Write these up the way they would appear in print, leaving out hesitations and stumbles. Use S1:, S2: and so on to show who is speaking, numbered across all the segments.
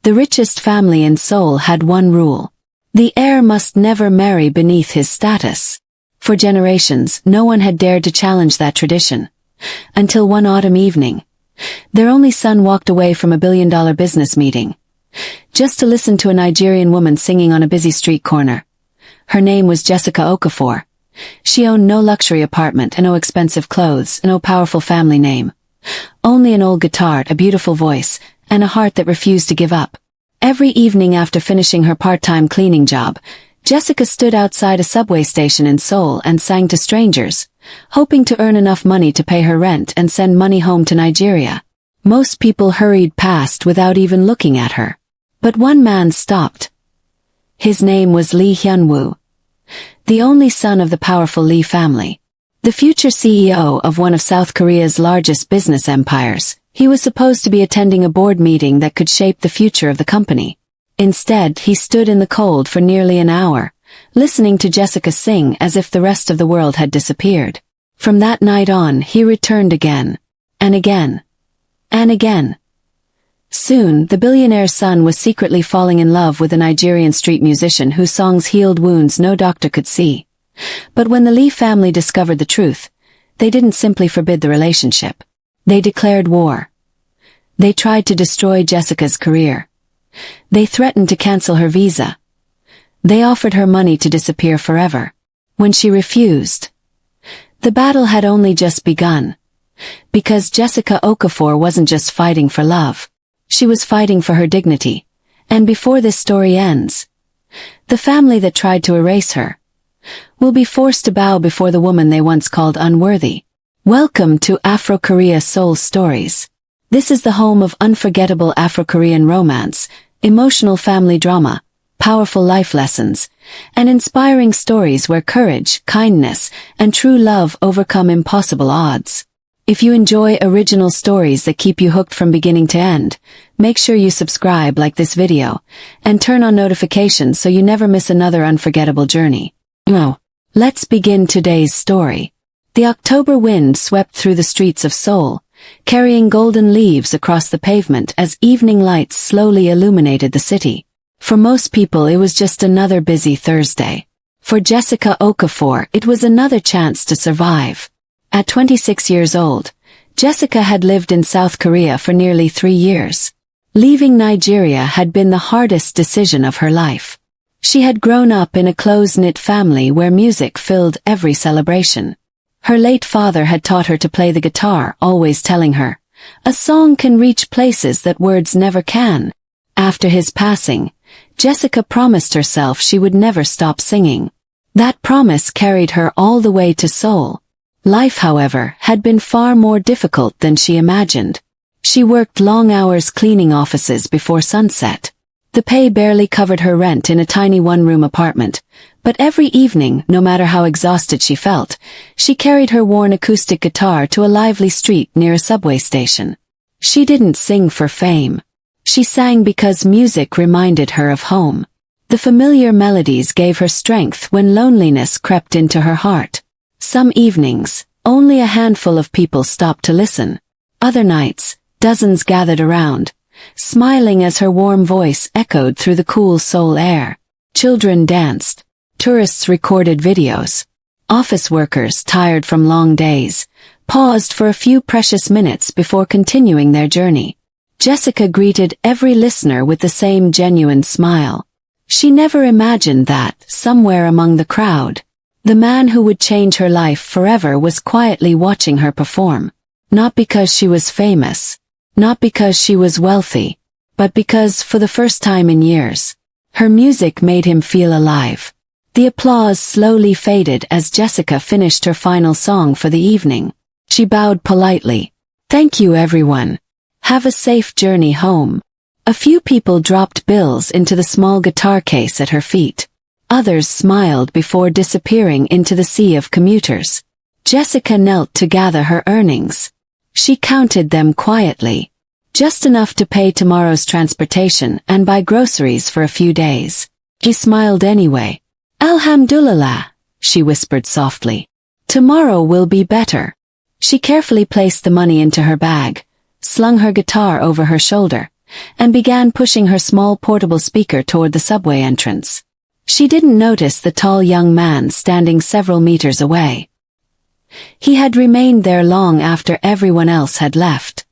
S1: The richest family in Seoul had one rule. The heir must never marry beneath his status. For generations, no one had dared to challenge that tradition. Until one autumn evening, their only son walked away from a billion-dollar business meeting, just to listen to a Nigerian woman singing on a busy street corner. Her name was Jessica Okafor. She owned no luxury apartment and no expensive clothes, no powerful family name. Only an old guitar, a beautiful voice, and a heart that refused to give up. Every evening after finishing her part-time cleaning job, Jessica stood outside a subway station in Seoul and sang to strangers, hoping to earn enough money to pay her rent and send money home to Nigeria. Most people hurried past without even looking at her. But one man stopped. His name was Lee Hyun-woo, the only son of the powerful Lee family. The future CEO of one of South Korea's largest business empires, he was supposed to be attending a board meeting that could shape the future of the company. Instead, he stood in the cold for nearly an hour, listening to Jessica sing as if the rest of the world had disappeared. From that night on, he returned again, and again, and again. Soon, the billionaire's son was secretly falling in love with a Nigerian street musician whose songs healed wounds no doctor could see. But when the Lee family discovered the truth, they didn't simply forbid the relationship. They declared war. They tried to destroy Jessica's career. They threatened to cancel her visa. They offered her money to disappear forever. When she refused, the battle had only just begun. Because Jessica Okafor wasn't just fighting for love. She was fighting for her dignity. And before this story ends, the family that tried to erase her will be forced to bow before the woman they once called unworthy. Welcome to Afrokorea Seoul Stories. This is the home of unforgettable Afro-Korean romance, emotional family drama, powerful life lessons, and inspiring stories where courage, kindness, and true love overcome impossible odds. If you enjoy original stories that keep you hooked from beginning to end, make sure you subscribe, like this video, and turn on notifications so you never miss another unforgettable journey. Now, let's begin today's story. The October wind swept through the streets of Seoul, carrying golden leaves across the pavement as evening lights slowly illuminated the city. For most people it was just another busy Thursday. For Jessica Okafor it was another chance to survive. At 26 years old, Jessica had lived in South Korea for nearly 3 years. Leaving Nigeria had been the hardest decision of her life. She had grown up in a close-knit family where music filled every celebration. Her late father had taught her to play the guitar, always telling her, "A song can reach places that words never can." After his passing, Jessica promised herself she would never stop singing. That promise carried her all the way to Seoul. Life, however, had been far more difficult than she imagined. She worked long hours cleaning offices before sunset. The pay barely covered her rent in a tiny one-room apartment, but every evening, no matter how exhausted she felt, she carried her worn acoustic guitar to a lively street near a subway station. She didn't sing for fame. She sang because music reminded her of home. The familiar melodies gave her strength when loneliness crept into her heart. Some evenings, only a handful of people stopped to listen. Other nights, dozens gathered around, smiling as her warm voice echoed through the cool Seoul air. Children danced. Tourists recorded videos. Office workers, tired from long days, paused for a few precious minutes before continuing their journey. Jessica greeted every listener with the same genuine smile. She never imagined that, somewhere among the crowd, the man who would change her life forever was quietly watching her perform. Not because she was famous, not because she was wealthy, but because, for the first time in years, her music made him feel alive. The applause slowly faded as Jessica finished her final song for the evening. She bowed politely. "Thank you, everyone. Have a safe journey home." A few people dropped bills into the small guitar case at her feet. Others smiled before disappearing into the sea of commuters. Jessica knelt to gather her earnings. She counted them quietly. Just enough to pay tomorrow's transportation and buy groceries for a few days. She smiled anyway. "Alhamdulillah," she whispered softly. "Tomorrow will be better." She carefully placed the money into her bag, slung her guitar over her shoulder, and began pushing her small portable speaker toward the subway entrance. She didn't notice the tall young man standing several meters away. He had remained there long after everyone else had left.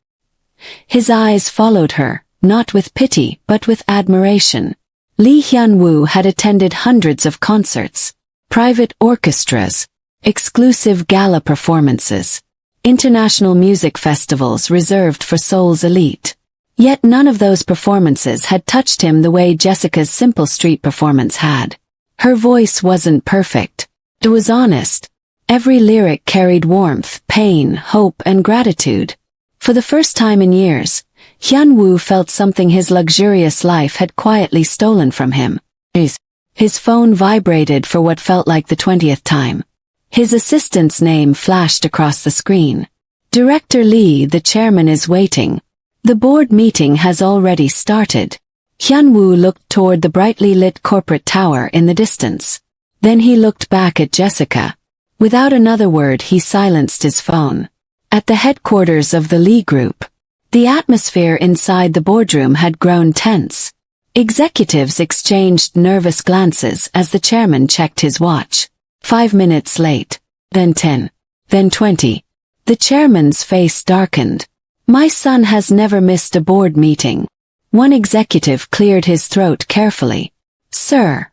S1: His eyes followed her, not with pity but with admiration. Lee Hyun-woo had attended hundreds of concerts, private orchestras, exclusive gala performances, international music festivals reserved for Seoul's elite. Yet none of those performances had touched him the way Jessica's simple street performance had. Her voice wasn't perfect. It was honest. Every lyric carried warmth, pain, hope, and gratitude. For the first time in years, Hyun-woo felt something his luxurious life had quietly stolen from him. His phone vibrated for what felt like the 20th time. His assistant's name flashed across the screen. "Director Lee, the chairman is waiting. The board meeting has already started." Hyun-woo looked toward the brightly lit corporate tower in the distance. Then he looked back at Jessica. Without another word, he silenced his phone. At the headquarters of the Lee Group, the atmosphere inside the boardroom had grown tense. Executives exchanged nervous glances as the chairman checked his watch. 5 minutes late. Then 10. Then 20. The chairman's face darkened. "My son has never missed a board meeting." One executive cleared his throat carefully. "Sir,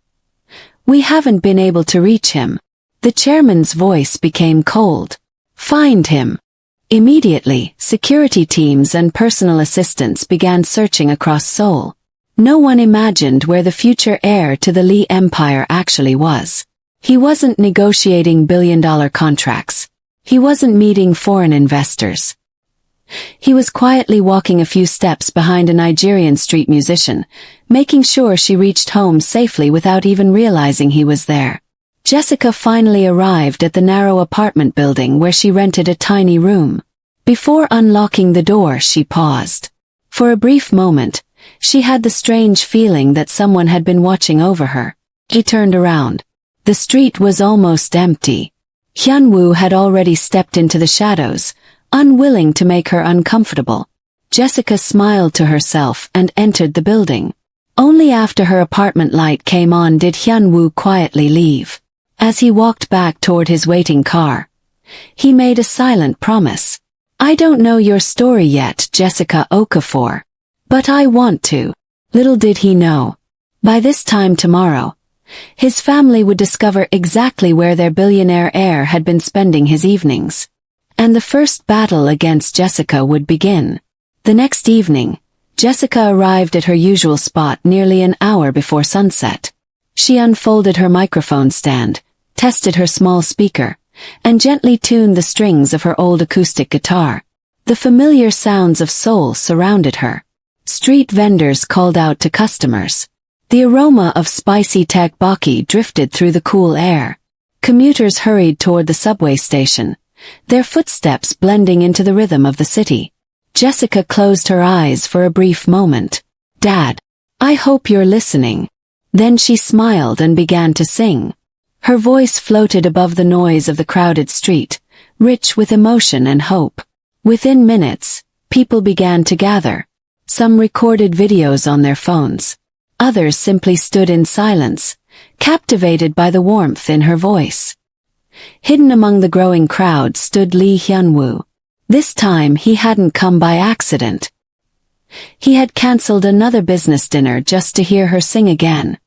S1: we haven't been able to reach him." The chairman's voice became cold. "Find him." Immediately, security teams and personal assistants began searching across Seoul. No one imagined where the future heir to the Lee empire actually was. He wasn't negotiating billion-dollar contracts. He wasn't meeting foreign investors. He was quietly walking a few steps behind a Nigerian street musician, making sure she reached home safely without even realizing he was there. Jessica finally arrived at the narrow apartment building where she rented a tiny room. Before unlocking the door, she paused. For a brief moment, she had the strange feeling that someone had been watching over her. She turned around. The street was almost empty. Hyun-woo had already stepped into the shadows, unwilling to make her uncomfortable. Jessica smiled to herself and entered the building. Only after her apartment light came on did Hyun-woo quietly leave. As he walked back toward his waiting car, he made a silent promise. "I don't know your story yet, Jessica Okafor. But I want to." Little did he know. By this time tomorrow, his family would discover exactly where their billionaire heir had been spending his evenings. And the first battle against Jessica would begin. The next evening, Jessica arrived at her usual spot nearly an hour before sunset. She unfolded her microphone stand, tested her small speaker, and gently tuned the strings of her old acoustic guitar. The familiar sounds of Seoul surrounded her. Street vendors called out to customers. The aroma of spicy tteokbokki drifted through the cool air. Commuters hurried toward the subway station, their footsteps blending into the rhythm of the city. Jessica closed her eyes for a brief moment. "Dad, I hope you're listening." Then she smiled and began to sing. Her voice floated above the noise of the crowded street, rich with emotion and hope. Within minutes, people began to gather. Some recorded videos on their phones. Others simply stood in silence, captivated by the warmth in her voice. Hidden among the growing crowd stood Lee Hyun-woo. This time he hadn't come by accident. He had cancelled another business dinner just to hear her sing again.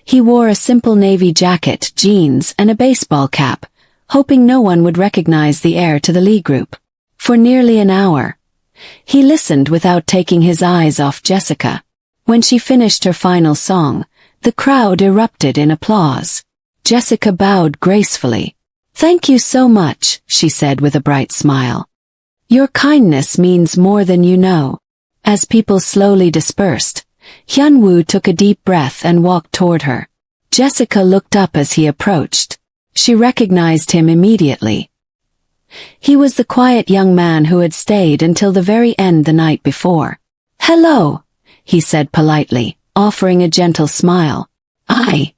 S1: He wore a simple navy jacket, jeans, and a baseball cap, hoping no one would recognize the heir to the Lee Group. For nearly an hour, he listened without taking his eyes off Jessica. When she finished her final song, the crowd erupted in applause. Jessica bowed gracefully. "Thank you so much," she said with a bright smile. "Your kindness means more than you know." As people slowly dispersed, Hyun-woo took a deep breath and walked toward her. Jessica looked up as he approached. She recognized him immediately. He was the quiet young man who had stayed until the very end the night before. "Hello," he said politely, offering a gentle smile. "I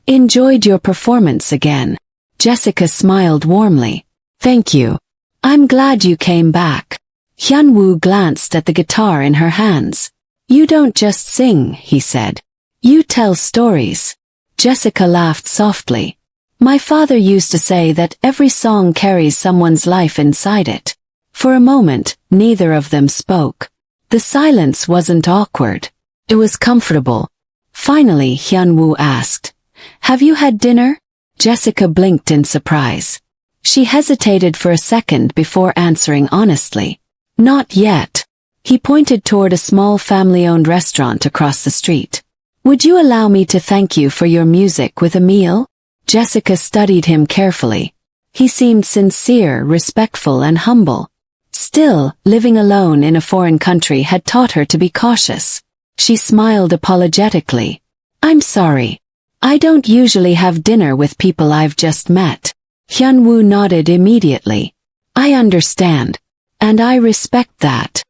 S1: enjoyed your performance again." Jessica smiled warmly. "Thank you. I'm glad you came back." Hyun-woo glanced at the guitar in her hands. You don't just sing, he said. You tell stories. Jessica laughed softly. My father used to say that every song carries someone's life inside it. For a moment, neither of them spoke. The silence wasn't awkward. It was comfortable. Finally, Hyun-woo asked, Have you had dinner? Jessica blinked in surprise. She hesitated for a second before answering honestly. Not yet. He pointed toward a small family-owned restaurant across the street. Would you allow me to thank you for your music with a meal? Jessica studied him carefully. He seemed sincere, respectful, and humble. Still, living alone in a foreign country had taught her to be cautious. She smiled apologetically. I'm sorry. I don't usually have dinner with people I've just met. Hyun-woo nodded immediately. I understand. And I respect that.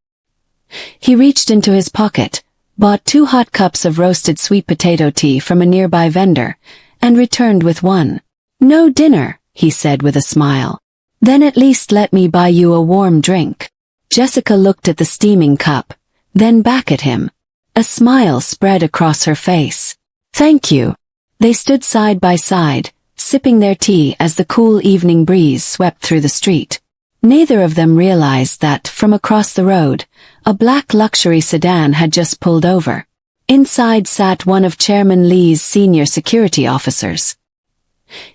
S1: He reached into his pocket, bought 2 hot cups of roasted sweet potato tea from a nearby vendor, and returned with one. No dinner, he said with a smile. Then at least let me buy you a warm drink. Jessica looked at the steaming cup, then back at him. A smile spread across her face. Thank you. They stood side by side, sipping their tea as the cool evening breeze swept through the street. Neither of them realized that, from across the road, a black luxury sedan had just pulled over. Inside sat one of Chairman Lee's senior security officers.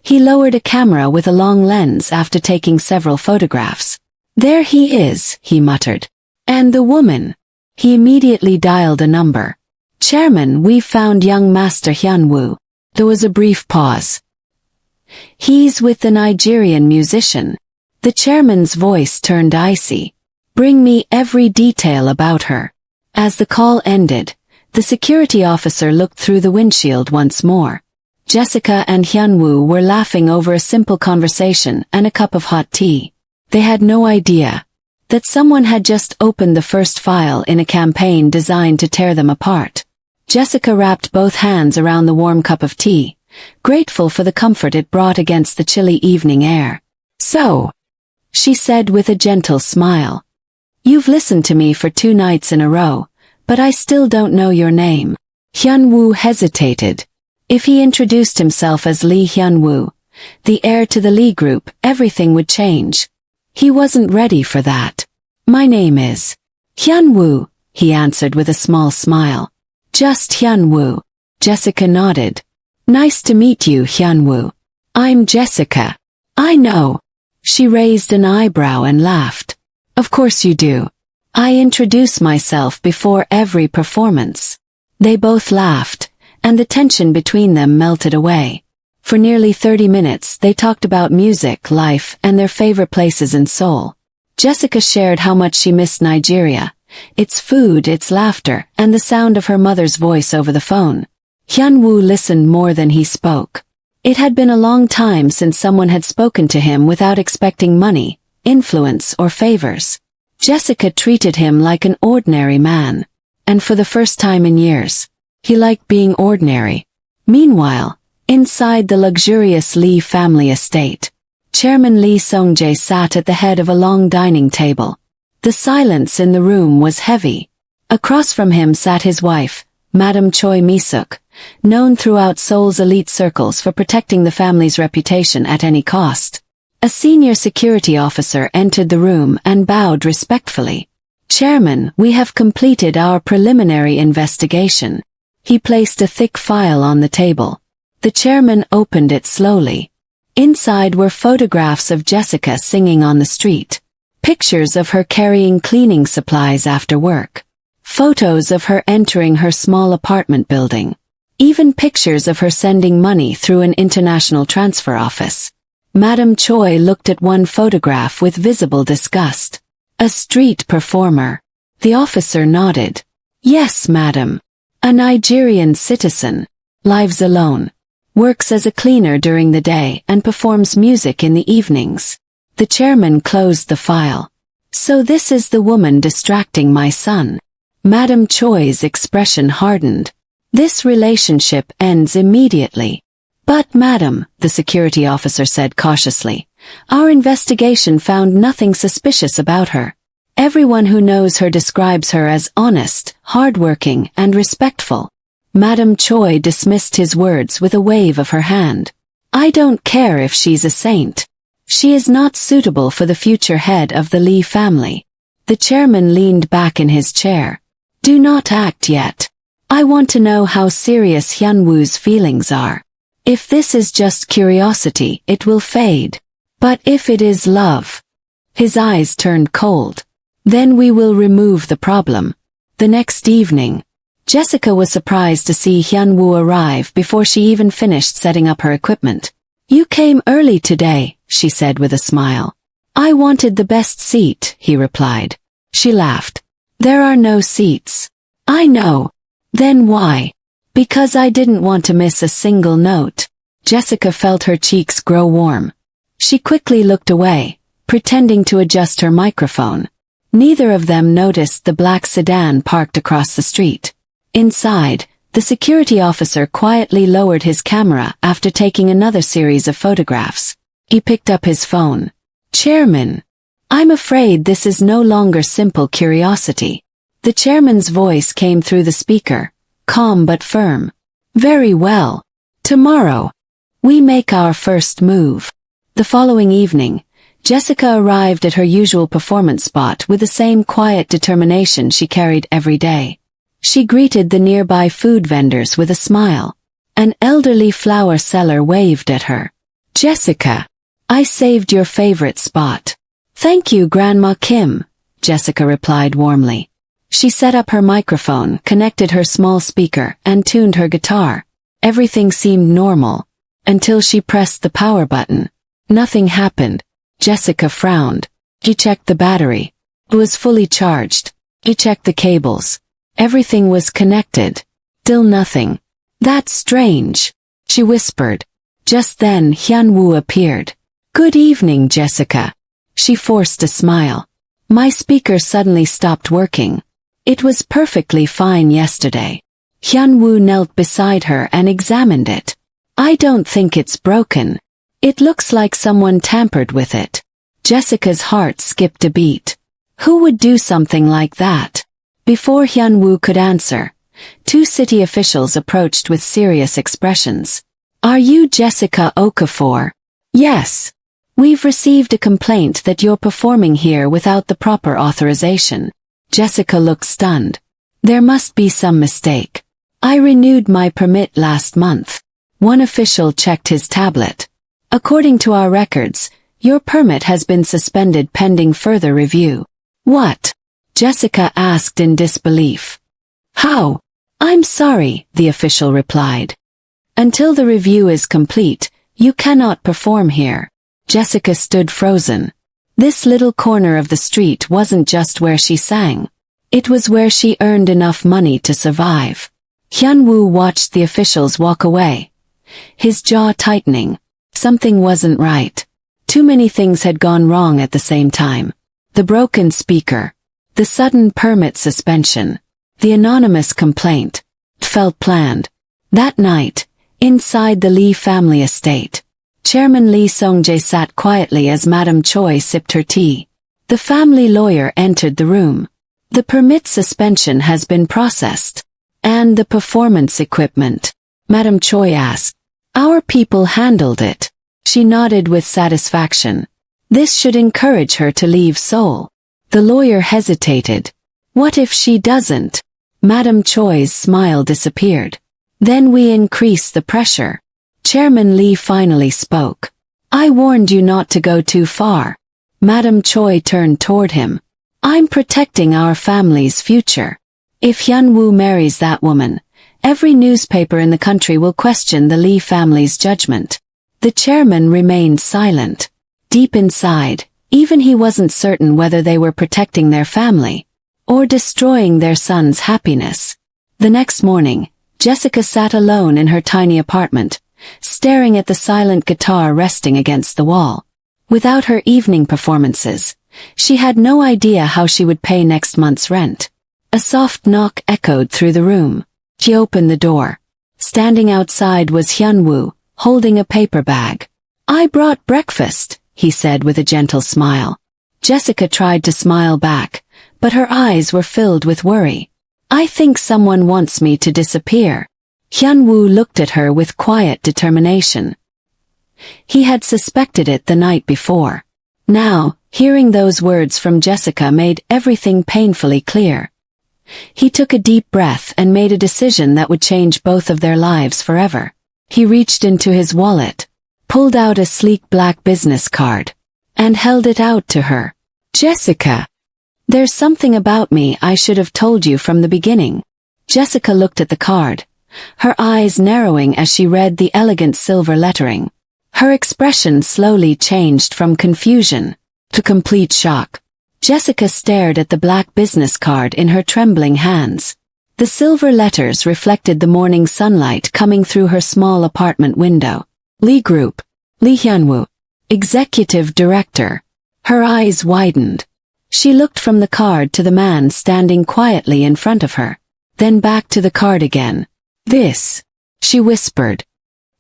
S1: He lowered a camera with a long lens after taking several photographs. There he is, he muttered. And the woman. He immediately dialed a number. Chairman, we've found young Master Hyun-woo. There was a brief pause. He's with the Nigerian musician. The chairman's voice turned icy. Bring me every detail about her. As the call ended, the security officer looked through the windshield once more. Jessica and Hyun-woo were laughing over a simple conversation and a cup of hot tea. They had no idea that someone had just opened the first file in a campaign designed to tear them apart. Jessica wrapped both hands around the warm cup of tea, grateful for the comfort it brought against the chilly evening air. So, she said with a gentle smile, you've listened to me for 2 nights in a row, but I still don't know your name. Hyun-woo hesitated. If he introduced himself as Lee Hyun-woo, the heir to the Lee Group, everything would change. He wasn't ready for that. My name is Hyun-woo, he answered with a small smile. Just Hyun-woo. Jessica nodded. Nice to meet you, Hyun-woo. I'm Jessica. I know. She raised an eyebrow and laughed. Of course you do. I introduce myself before every performance. They both laughed, and the tension between them melted away. For nearly 30 minutes they talked about music, life, and their favorite places in Seoul. Jessica shared how much she missed Nigeria, its food, its laughter, and the sound of her mother's voice over the phone. Hyun-woo listened more than he spoke. It had been a long time since someone had spoken to him without expecting money, influence, or favors. Jessica treated him like an ordinary man. And for the first time in years, he liked being ordinary. Meanwhile, inside the luxurious Lee family estate, Chairman Lee Sung-jae sat at the head of a long dining table. The silence in the room was heavy. Across from him sat his wife, Madam Choi Mi-suk, known throughout Seoul's elite circles for protecting the family's reputation at any cost. A senior security officer entered the room and bowed respectfully. Chairman, we have completed our preliminary investigation. He placed a thick file on the table. The chairman opened it slowly. Inside were photographs of Jessica singing on the street. Pictures of her carrying cleaning supplies after work. Photos of her entering her small apartment building. Even pictures of her sending money through an international transfer office. Madam Choi looked at one photograph with visible disgust. A street performer. The officer nodded. Yes, madam. A Nigerian citizen. Lives alone. Works as a cleaner during the day and performs music in the evenings. The chairman closed the file. So this is the woman distracting my son. Madam Choi's expression hardened. This relationship ends immediately. But madam, the security officer said cautiously, our investigation found nothing suspicious about her. Everyone who knows her describes her as honest, hardworking, and respectful. Madam Choi dismissed his words with a wave of her hand. I don't care if she's a saint. She is not suitable for the future head of the Lee family. The chairman leaned back in his chair. Do not act yet. I want to know how serious Hyunwoo's feelings are. If this is just curiosity, it will fade. But if it is love... His eyes turned cold. Then we will remove the problem. The next evening, Jessica was surprised to see Hyunwoo arrive before she even finished setting up her equipment. You came early today, she said with a smile. I wanted the best seat, he replied. She laughed. There are no seats. I know. Then why? Because I didn't want to miss a single note. Jessica felt her cheeks grow warm. She quickly looked away, pretending to adjust her microphone. Neither of them noticed the black sedan parked across the street. Inside, the security officer quietly lowered his camera after taking another series of photographs. He picked up his phone. Chairman, I'm afraid this is no longer simple curiosity. The chairman's voice came through the speaker, calm but firm. Very well. Tomorrow, we make our first move. The following evening, Jessica arrived at her usual performance spot with the same quiet determination she carried every day. She greeted the nearby food vendors with a smile. An elderly flower seller waved at her. Jessica, I saved your favorite spot. Thank you, Grandma Kim, Jessica replied warmly. She set up her microphone, connected her small speaker, and tuned her guitar. Everything seemed normal. Until she pressed the power button. Nothing happened. Jessica frowned. She checked the battery. It was fully charged. She checked the cables. Everything was connected. Still nothing. That's strange, she whispered. Just then Hyunwoo appeared. Good evening, Jessica. She forced a smile. My speaker suddenly stopped working. It was perfectly fine yesterday. Hyunwoo knelt beside her and examined it. I don't think it's broken. It looks like someone tampered with it. Jessica's heart skipped a beat. Who would do something like that? Before Hyunwoo could answer, two city officials approached with serious expressions. Are you Jessica Okafor? Yes. We've received a complaint that you're performing here without the proper authorization. Jessica looked stunned. There must be some mistake. I renewed my permit last month. One official checked his tablet. According to our records, your permit has been suspended pending further review. What? Jessica asked in disbelief. How? I'm sorry, the official replied. Until the review is complete, you cannot perform here. Jessica stood frozen. This little corner of the street wasn't just where she sang. It was where she earned enough money to survive. Hyunwoo watched the officials walk away. His jaw tightening. Something wasn't right. Too many things had gone wrong at the same time. The broken speaker. The sudden permit suspension. The anonymous complaint. It felt planned. That night, inside the Lee family estate, Chairman Lee Song-jae sat quietly as Madam Choi sipped her tea. The family lawyer entered the room. The permit suspension has been processed. And the performance equipment? Madam Choi asked. Our people handled it. She nodded with satisfaction. This should encourage her to leave Seoul. The lawyer hesitated. What if she doesn't? Madam Choi's smile disappeared. Then we increase the pressure. Chairman Lee finally spoke. I warned you not to go too far. Madam Choi turned toward him. I'm protecting our family's future. If Hyunwoo marries that woman, every newspaper in the country will question the Lee family's judgment. The chairman remained silent. Deep inside, even he wasn't certain whether they were protecting their family or destroying their son's happiness. The next morning, Jessica sat alone in her tiny apartment, staring at the silent guitar resting against the wall. Without her evening performances, she had no idea how she would pay next month's rent. A soft knock echoed through the room. She opened the door. Standing outside was Hyunwoo, holding a paper bag. I brought breakfast, he said with a gentle smile. Jessica tried to smile back, but her eyes were filled with worry. I think someone wants me to disappear. Hyun-woo looked at her with quiet determination. He had suspected it the night before. Now, hearing those words from Jessica made everything painfully clear. He took a deep breath and made a decision that would change both of their lives forever. He reached into his wallet, pulled out a sleek black business card, and held it out to her. Jessica, there's something about me I should have told you from the beginning. Jessica looked at the card, her eyes narrowing as she read the elegant silver lettering. Her expression slowly changed from confusion to complete shock. Jessica stared at the black business card in her trembling hands. The silver letters reflected the morning sunlight coming through her small apartment window. Lee Group, Lee Hyun-woo, Executive Director. Her eyes widened. She looked from the card to the man standing quietly in front of her, then back to the card again. This, she whispered.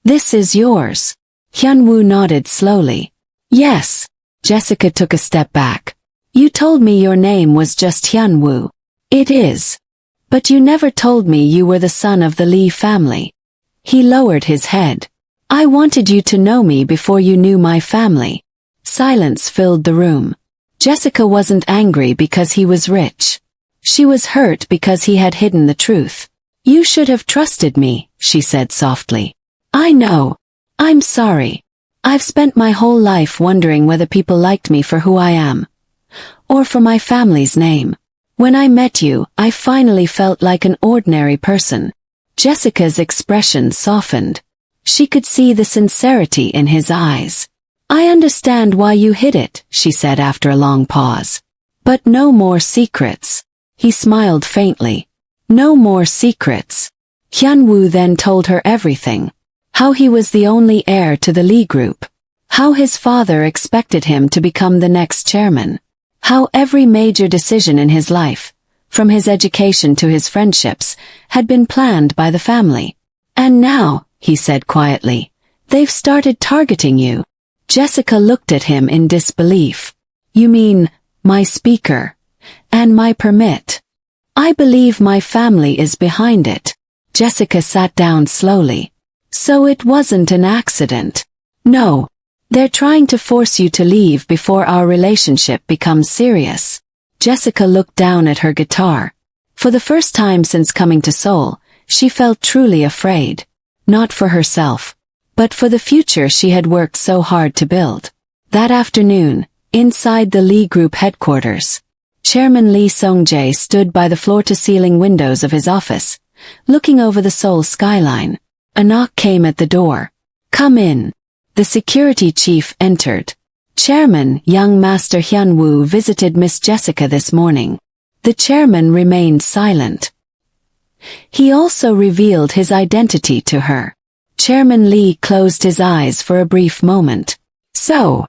S1: This is yours. Hyun-woo nodded slowly. Yes. Jessica took a step back. You told me your name was just Hyun-woo. It is. But you never told me you were the son of the Lee family. He lowered his head. I wanted you to know me before you knew my family. Silence filled the room. Jessica wasn't angry because he was rich. She was hurt because he had hidden the truth. You should have trusted me, she said softly. I know. I'm sorry. I've spent my whole life wondering whether people liked me for who I am. Or for my family's name. When I met you, I finally felt like an ordinary person. Jessica's expression softened. She could see the sincerity in his eyes. I understand why you hid it, she said after a long pause. But no more secrets. He smiled faintly. No more secrets. Hyun-woo then told her everything. How he was the only heir to the Lee Group. How his father expected him to become the next chairman. How every major decision in his life, from his education to his friendships, had been planned by the family. And now, he said quietly, they've started targeting you. Jessica looked at him in disbelief. You mean, my speaker? And my permit? I believe my family is behind it. Jessica sat down slowly. So it wasn't an accident. No. They're trying to force you to leave before our relationship becomes serious. Jessica looked down at her guitar. For the first time since coming to Seoul, she felt truly afraid. Not for herself, but for the future she had worked so hard to build. That afternoon, inside the Lee Group headquarters, Chairman Lee Sung-jae stood by the floor-to-ceiling windows of his office, looking over the Seoul skyline. A knock came at the door. Come in. The security chief entered. Chairman, young Master Hyun-woo visited Miss Jessica this morning. The chairman remained silent. He also revealed his identity to her. Chairman Lee closed his eyes for a brief moment. So,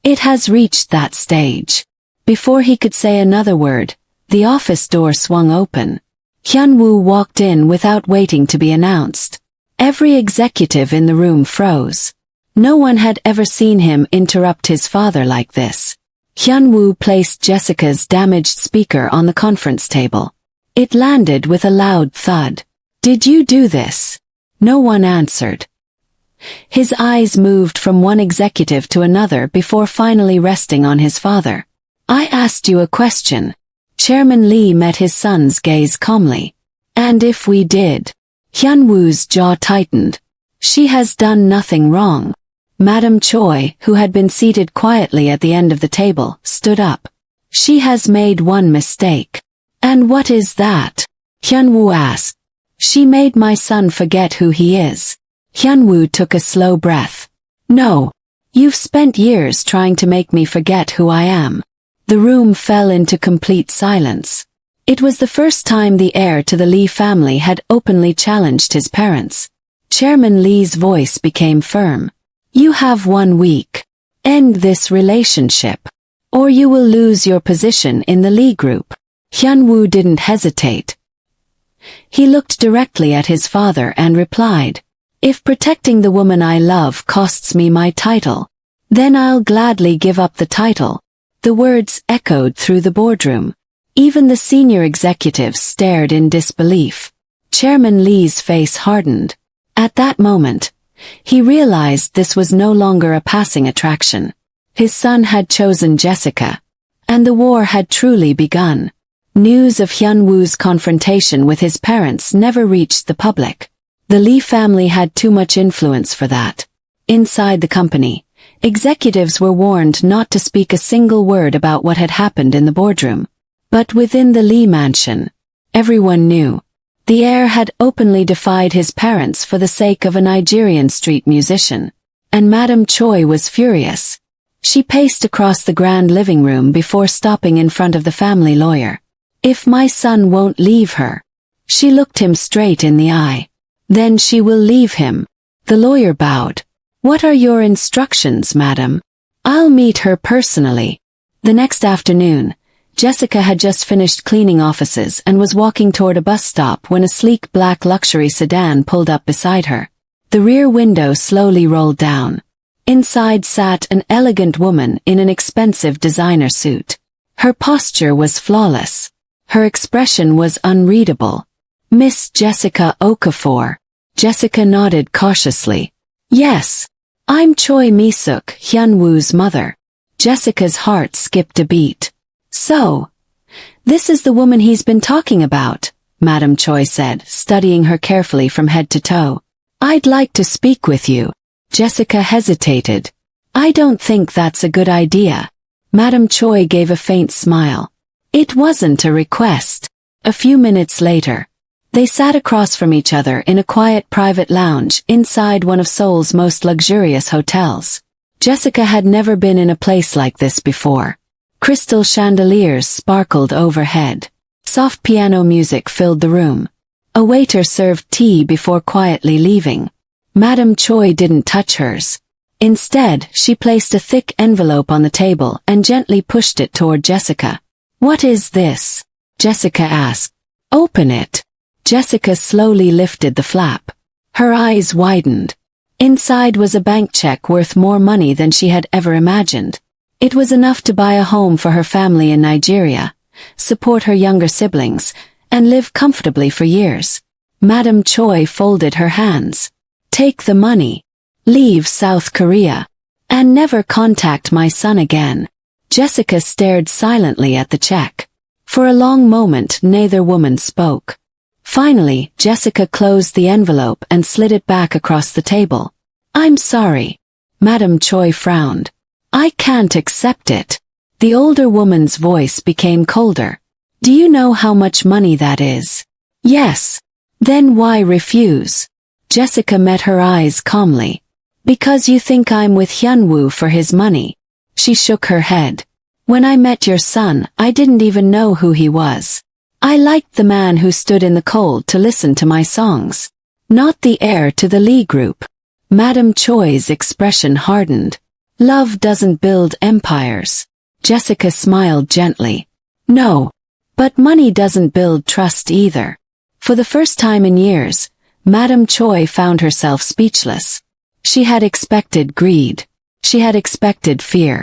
S1: it has reached that stage. Before he could say another word, the office door swung open. Hyun-woo walked in without waiting to be announced. Every executive in the room froze. No one had ever seen him interrupt his father like this. Hyun-woo placed Jessica's damaged speaker on the conference table. It landed with a loud thud. Did you do this? No one answered. His eyes moved from one executive to another before finally resting on his father. I asked you a question. Chairman Lee met his son's gaze calmly. And if we did? Hyun-woo's jaw tightened. She has done nothing wrong. Madam Choi, who had been seated quietly at the end of the table, stood up. She has made one mistake. And what is that? Hyun-woo asked. She made my son forget who he is. Hyun-woo took a slow breath. No. You've spent years trying to make me forget who I am. The room fell into complete silence. It was the first time the heir to the Lee family had openly challenged his parents. Chairman Lee's voice became firm. You have 1 week. End this relationship. Or you will lose your position in the Lee Group. Hyun-woo didn't hesitate. He looked directly at his father and replied, if protecting the woman I love costs me my title, then I'll gladly give up the title. The words echoed through the boardroom. Even the senior executives stared in disbelief. Chairman Lee's face hardened. At that moment, he realized this was no longer a passing attraction. His son had chosen Jessica, and the war had truly begun. News of Hyun-woo's confrontation with his parents never reached the public. The Lee family had too much influence for that. Inside the company, executives were warned not to speak a single word about what had happened in the boardroom. But within the Lee mansion, everyone knew. The heir had openly defied his parents for the sake of a Nigerian street musician. And Madame Choi was furious. She paced across the grand living room before stopping in front of the family lawyer. "If my son won't leave her." She looked him straight in the eye. "Then she will leave him." The lawyer bowed. "What are your instructions, madam?" "I'll meet her personally." The next afternoon, Jessica had just finished cleaning offices and was walking toward a bus stop when a sleek black luxury sedan pulled up beside her. The rear window slowly rolled down. Inside sat an elegant woman in an expensive designer suit. Her posture was flawless. Her expression was unreadable. "Miss Jessica Okafor." Jessica nodded cautiously. "Yes. I'm Choi Mi-suk, Hyun-woo's mother." Jessica's heart skipped a beat. "So, this is the woman he's been talking about," Madame Choi said, studying her carefully from head to toe. "I'd like to speak with you." Jessica hesitated. "I don't think that's a good idea." Madame Choi gave a faint smile. It wasn't a request. A few minutes later, they sat across from each other in a quiet private lounge inside one of Seoul's most luxurious hotels. Jessica had never been in a place like this before. Crystal chandeliers sparkled overhead. Soft piano music filled the room. A waiter served tea before quietly leaving. Madame Choi didn't touch hers. Instead, she placed a thick envelope on the table and gently pushed it toward Jessica. "What is this?" Jessica asked. "Open it." Jessica slowly lifted the flap. Her eyes widened. Inside was a bank check worth more money than she had ever imagined. It was enough to buy a home for her family in Nigeria, support her younger siblings, and live comfortably for years. Madame Choi folded her hands. "Take the money. Leave South Korea. And never contact my son again." Jessica stared silently at the check. For a long moment neither woman spoke. Finally, Jessica closed the envelope and slid it back across the table. "I'm sorry." Madame Choi frowned. "I can't accept it." The older woman's voice became colder. "Do you know how much money that is?" "Yes." "Then why refuse?" Jessica met her eyes calmly. "Because you think I'm with Hyun-woo for his money." She shook her head. "When I met your son, I didn't even know who he was. I liked the man who stood in the cold to listen to my songs, not the heir to the Lee group." Madame Choi's expression hardened. "Love doesn't build empires." Jessica smiled gently. "No. But money doesn't build trust either." For the first time in years, Madame Choi found herself speechless. She had expected greed. She had expected fear.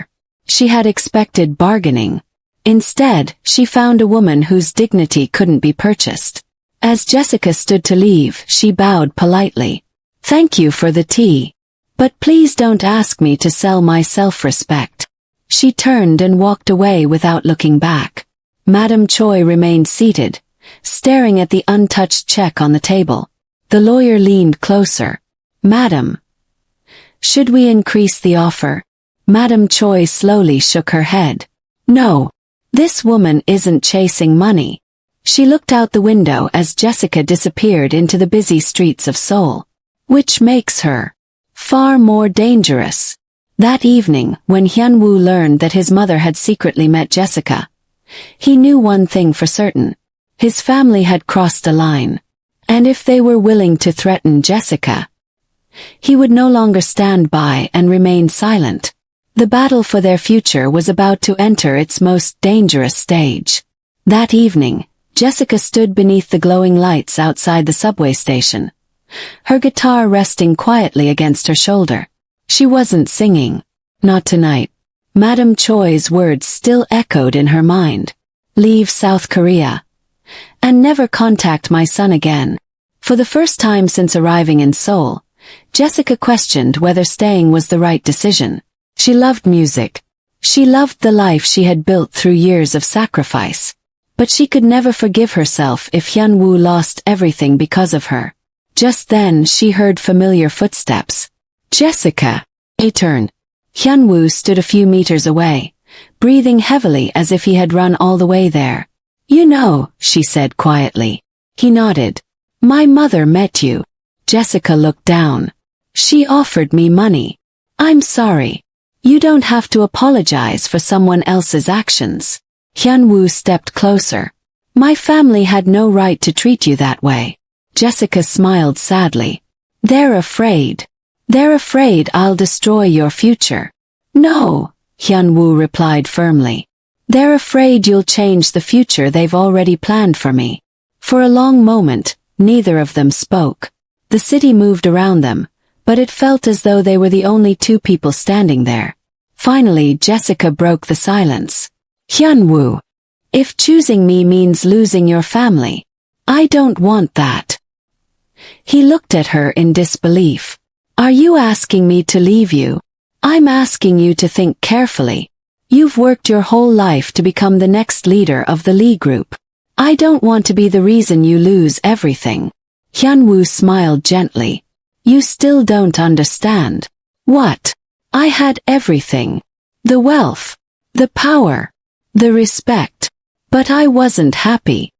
S1: She had expected bargaining. Instead, she found a woman whose dignity couldn't be purchased. As Jessica stood to leave, she bowed politely. "Thank you for the tea. But please don't ask me to sell my self-respect." She turned and walked away without looking back. Madame Choi remained seated, staring at the untouched check on the table. The lawyer leaned closer. "Madam, should we increase the offer?" Madame Choi slowly shook her head. "No. This woman isn't chasing money." She looked out the window as Jessica disappeared into the busy streets of Seoul. "Which makes her far more dangerous." That evening, when Hyun-woo learned that his mother had secretly met Jessica, he knew one thing for certain. His family had crossed a line. And if they were willing to threaten Jessica, he would no longer stand by and remain silent. The battle for their future was about to enter its most dangerous stage. That evening, Jessica stood beneath the glowing lights outside the subway station, her guitar resting quietly against her shoulder. She wasn't singing. Not tonight. Madame Choi's words still echoed in her mind. leave South Korea, and never contact my son again. For the first time since arriving in Seoul, Jessica questioned whether staying was the right decision. She loved music. She loved the life she had built through years of sacrifice. But she could never forgive herself if Hyun-woo lost everything because of her. Just then she heard familiar footsteps. Jessica! A turn. Hyun-woo stood a few meters away, breathing heavily as if he had run all the way there. You know, she said quietly. He nodded. My mother met you. Jessica looked down. She offered me money. I'm sorry. You don't have to apologize for someone else's actions. Hyun-woo stepped closer. My family had no right to treat you that way. Jessica smiled sadly. They're afraid. They're afraid I'll destroy your future. No, Hyun-woo replied firmly. They're afraid you'll change the future they've already planned for me. For a long moment, neither of them spoke. The city moved around them, but it felt as though they were the only two people standing there. Finally, Jessica broke the silence. Hyun-woo, if choosing me means losing your family, I don't want that. He looked at her in disbelief. Are you asking me to leave you? I'm asking you to think carefully. You've worked your whole life to become the next leader of the Lee Group. I don't want to be the reason you lose everything. Hyun-woo smiled gently. You still don't understand. What? I had everything. The wealth. The power. The respect. But I wasn't happy.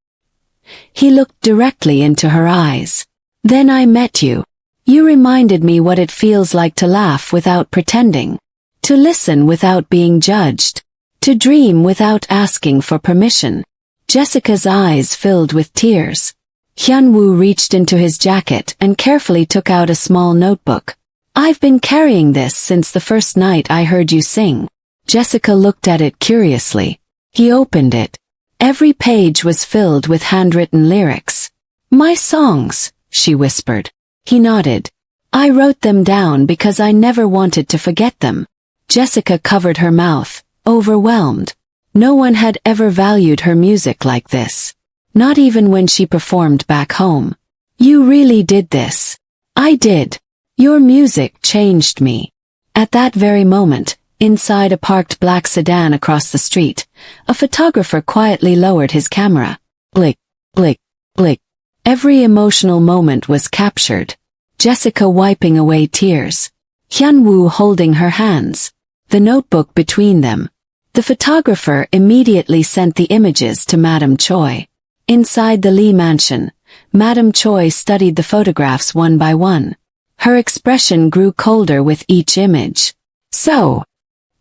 S1: He looked directly into her eyes. Then I met you. You reminded me what it feels like to laugh without pretending. To listen without being judged. To dream without asking for permission. Jessica's eyes filled with tears. Hyun-woo reached into his jacket and carefully took out a small notebook. I've been carrying this since the first night I heard you sing. Jessica looked at it curiously. He opened it. Every page was filled with handwritten lyrics. My songs, she whispered. He nodded. I wrote them down because I never wanted to forget them. Jessica covered her mouth, overwhelmed. No one had ever valued her music like this. Not even when she performed back home. You really did this. I did. Your music changed me. At that very moment, inside a parked black sedan across the street, a photographer quietly lowered his camera. Blick, blick, blick. Every emotional moment was captured. Jessica wiping away tears. Hyun-woo holding her hands. The notebook between them. The photographer immediately sent the images to Madame Choi. Inside the Lee mansion, Madame Choi studied the photographs one by one. Her expression grew colder with each image. So,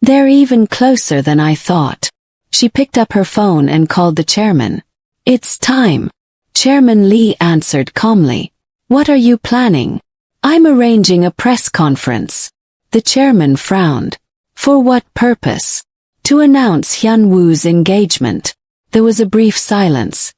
S1: they're even closer than I thought. She picked up her phone and called the chairman. It's time. Chairman Lee answered calmly. What are you planning? I'm arranging a press conference. The chairman frowned. For what purpose? To announce Hyun-woo's engagement. There was a brief silence.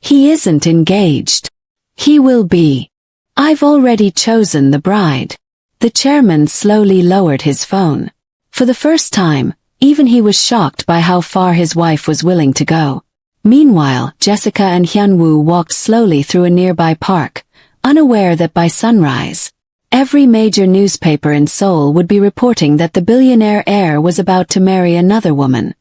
S1: He isn't engaged. He will be. I've already chosen the bride. The chairman slowly lowered his phone. For the first time, even he was shocked by how far his wife was willing to go. Meanwhile, Jessica and Hyun-woo walked slowly through a nearby park, unaware that by sunrise, every major newspaper in Seoul would be reporting that the billionaire heir was about to marry another woman.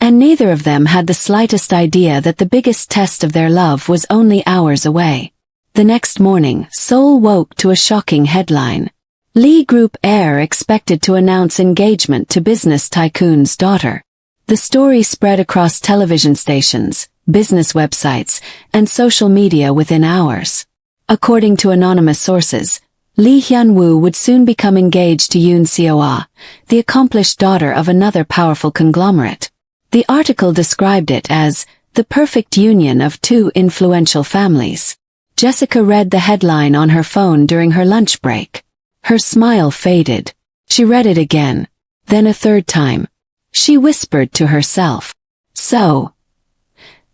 S1: And neither of them had the slightest idea that the biggest test of their love was only hours away. The next morning, Seoul woke to a shocking headline. Lee Group heir expected to announce engagement to business tycoon's daughter. The story spread across television stations, business websites, and social media within hours. According to anonymous sources, Lee Hyun-woo would soon become engaged to Yoon Seo-ah, the accomplished daughter of another powerful conglomerate. The article described it as the perfect union of two influential families. Jessica read the headline on her phone during her lunch break. Her smile faded. She read it again, then a third time. She whispered to herself. So,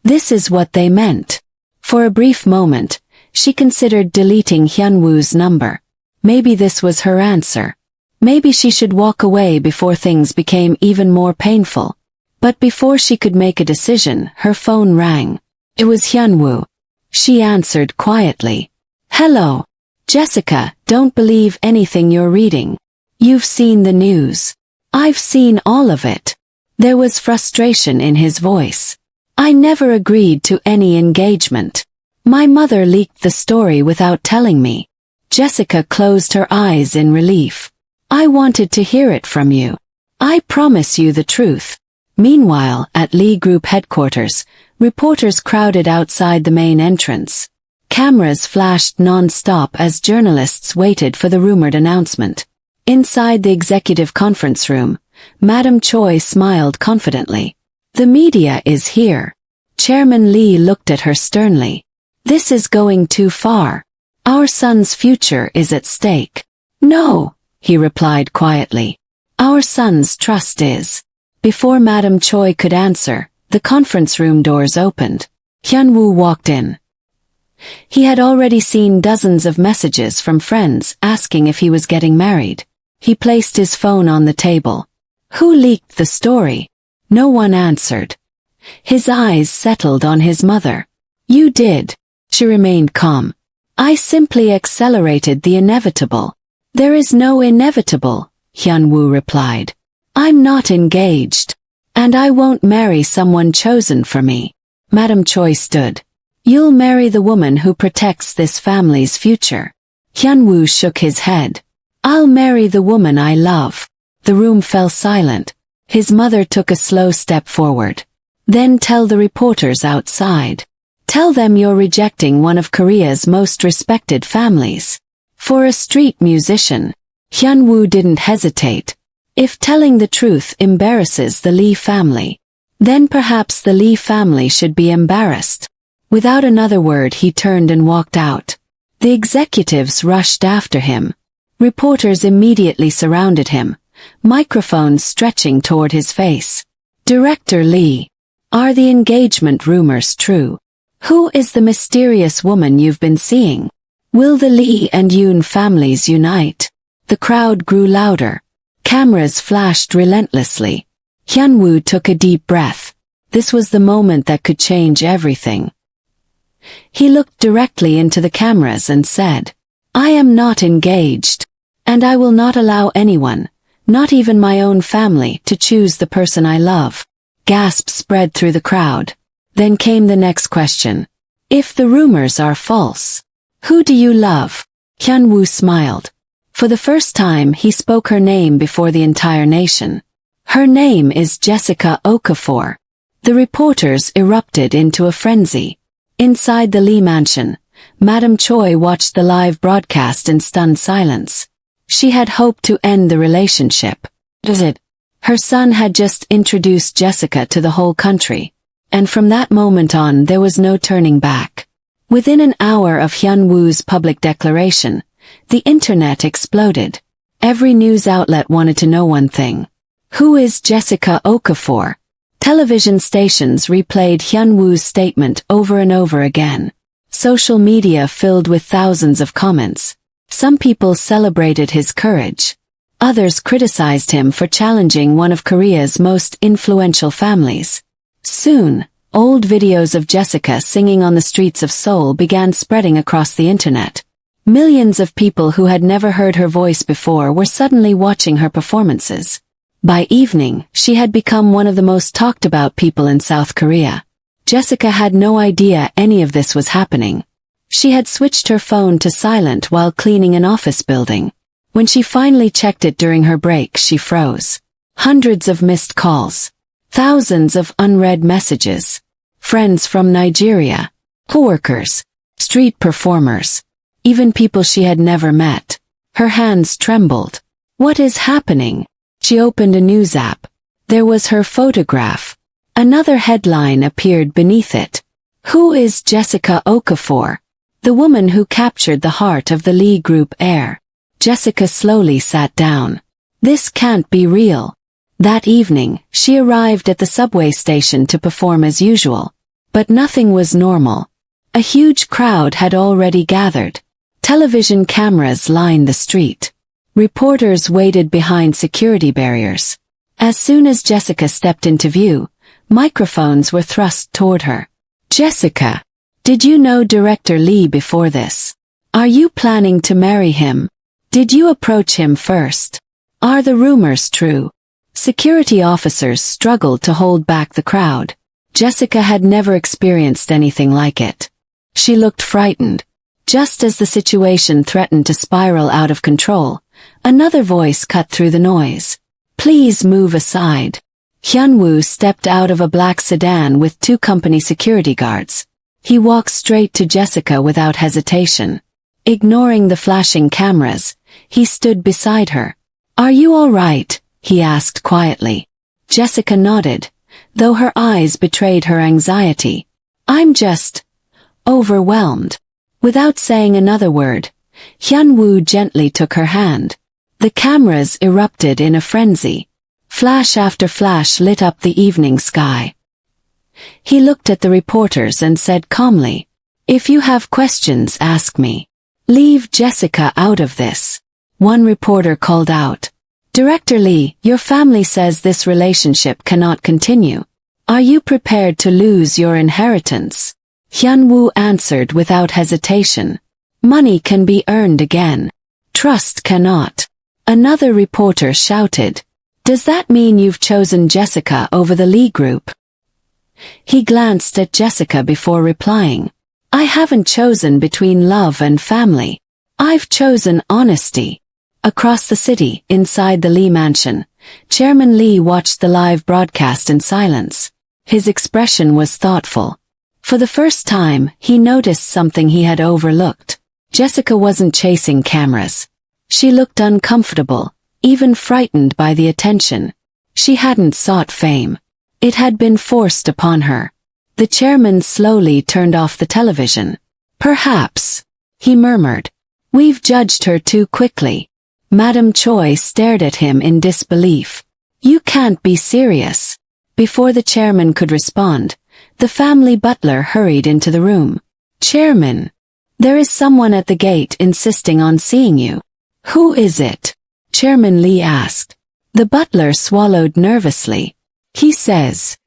S1: this is what they meant. For a brief moment, she considered deleting Hyun-woo's number. Maybe this was her answer. Maybe she should walk away before things became even more painful. But before she could make a decision, her phone rang. It was Hyunwoo. She answered quietly. "Hello. Jessica, don't believe anything you're reading. You've seen the news." "I've seen all of it." There was frustration in his voice. "I never agreed to any engagement. My mother leaked the story without telling me." Jessica closed her eyes in relief. "I wanted to hear it from you. I promise you the truth." Meanwhile, at Lee Group headquarters, reporters crowded outside the main entrance. Cameras flashed non-stop as journalists waited for the rumored announcement. Inside the executive conference room, Madam Choi smiled confidently. "The media is here." Chairman Lee looked at her sternly. "This is going too far. Our son's future is at stake." "No," he replied quietly. "Our son's trust is." Before Madam Choi could answer, the conference room doors opened. Hyunwoo walked in. He had already seen dozens of messages from friends asking if he was getting married. He placed his phone on the table. "Who leaked the story?" No one answered. His eyes settled on his mother. "You did." She remained calm. "I simply accelerated the inevitable." "There is no inevitable," Hyunwoo replied. "I'm not engaged. And I won't marry someone chosen for me." Madam Choi stood. "You'll marry the woman who protects this family's future." Hyunwoo shook his head. "I'll marry the woman I love." The room fell silent. His mother took a slow step forward. "Then tell the reporters outside. Tell them you're rejecting one of Korea's most respected families." For a street musician, Hyunwoo didn't hesitate. If telling the truth embarrasses the Lee family, then perhaps the Lee family should be embarrassed. Without another word, he turned and walked out. The executives rushed after him. Reporters immediately surrounded him, microphones stretching toward his face. "Director Lee, are the engagement rumors true? Who is the mysterious woman you've been seeing? Will the Lee and Yoon families unite?" The crowd grew louder. Cameras flashed relentlessly. Hyunwoo took a deep breath. This was the moment that could change everything. He looked directly into the cameras and said, "I am not engaged. And I will not allow anyone, not even my own family, to choose the person I love." Gasps spread through the crowd. Then came the next question. "If the rumors are false, who do you love?" Hyunwoo smiled. For the first time, he spoke her name before the entire nation. "Her name is Jessica Okafor." The reporters erupted into a frenzy. Inside the Lee mansion, Madam Choi watched the live broadcast in stunned silence. She had hoped to end the relationship. Her son had just introduced Jessica to the whole country. And from that moment on, there was no turning back. Within an hour of Hyunwoo's public declaration, the internet exploded. Every news outlet wanted to know one thing. Who is Jessica Okafor? Television stations replayed Hyunwoo's statement over and over again. Social media filled with thousands of comments. Some people celebrated his courage. Others criticized him for challenging one of Korea's most influential families. Soon, old videos of Jessica singing on the streets of Seoul began spreading across the internet. Millions of people who had never heard her voice before were suddenly watching her performances. By evening, she had become one of the most talked about people in South Korea. Jessica had no idea any of this was happening. She had switched her phone to silent while cleaning an office building. When she finally checked it during her break, she froze. Hundreds of missed calls. Thousands of unread messages. Friends from Nigeria. Coworkers. Street performers. Even people she had never met. Her hands trembled. What is happening? She opened a news app. There was her photograph. Another headline appeared beneath it. Who is Jessica Okafor? The woman who captured the heart of the Lee Group heir. Jessica slowly sat down. This can't be real. That evening, she arrived at the subway station to perform as usual. But nothing was normal. A huge crowd had already gathered. Television cameras lined the street. Reporters waited behind security barriers. As soon as Jessica stepped into view, microphones were thrust toward her. Jessica, did you know Director Lee before this? Are you planning to marry him? Did you approach him first? Are the rumors true? Security officers struggled to hold back the crowd. Jessica had never experienced anything like it. She looked frightened. Just as the situation threatened to spiral out of control, another voice cut through the noise. Please move aside. Hyunwoo stepped out of a black sedan with 2 company security guards. He walked straight to Jessica without hesitation. Ignoring the flashing cameras, he stood beside her. Are you all right? He asked quietly. Jessica nodded, though her eyes betrayed her anxiety. I'm just overwhelmed. Without saying another word, Hyunwoo gently took her hand. The cameras erupted in a frenzy. Flash after flash lit up the evening sky. He looked at the reporters and said calmly, if you have questions, ask me. Leave Jessica out of this. One reporter called out. Director Lee, your family says this relationship cannot continue. Are you prepared to lose your inheritance? Hyunwoo answered without hesitation. Money can be earned again. Trust cannot. Another reporter shouted. Does that mean you've chosen Jessica over the Lee group? He glanced at Jessica before replying. I haven't chosen between love and family. I've chosen honesty. Across the city, inside the Lee mansion, Chairman Lee watched the live broadcast in silence. His expression was thoughtful. For the first time, he noticed something he had overlooked. Jessica wasn't chasing cameras. She looked uncomfortable, even frightened by the attention. She hadn't sought fame. It had been forced upon her. The chairman slowly turned off the television. Perhaps, he murmured. We've judged her too quickly. Madam Choi stared at him in disbelief. You can't be serious. Before the chairman could respond, the family butler hurried into the room. Chairman, there is someone at the gate insisting on seeing you. Who is it? Chairman Lee asked. The butler swallowed nervously. He says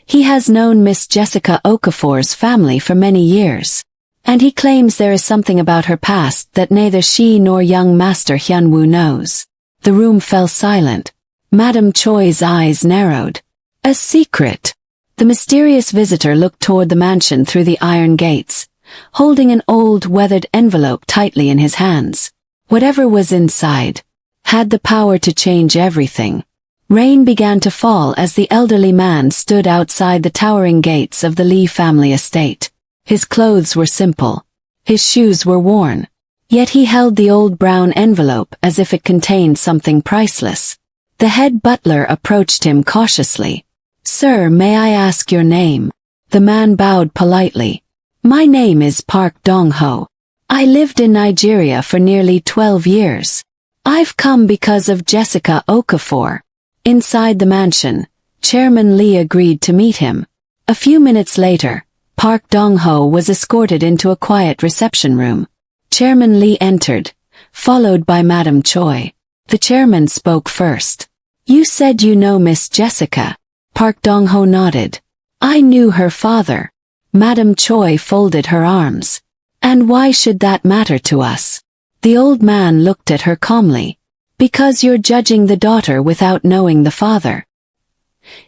S1: he has known Miss Jessica Okafor's family for many years, and he claims there is something about her past that neither she nor young Master Hyunwoo knows. The room fell silent. Madam Choi's eyes narrowed. A secret. The mysterious visitor looked toward the mansion through the iron gates, holding an old weathered envelope tightly in his hands. Whatever was inside had the power to change everything. Rain began to fall as the elderly man stood outside the towering gates of the Lee family estate. His clothes were simple. His shoes were worn. Yet he held the old brown envelope as if it contained something priceless. The head butler approached him cautiously. Sir, may I ask your name? The man bowed politely. My name is Park Dong-ho. I lived in Nigeria for nearly 12 years. I've come because of Jessica Okafor. Inside the mansion, Chairman Lee agreed to meet him. A few minutes later, Park Dong-ho was escorted into a quiet reception room. Chairman Lee entered, followed by Madam Choi. The chairman spoke first. You said you know Miss Jessica. Park Dong-ho nodded. I knew her father. Madam Choi folded her arms. And why should that matter to us? The old man looked at her calmly. Because you're judging the daughter without knowing the father.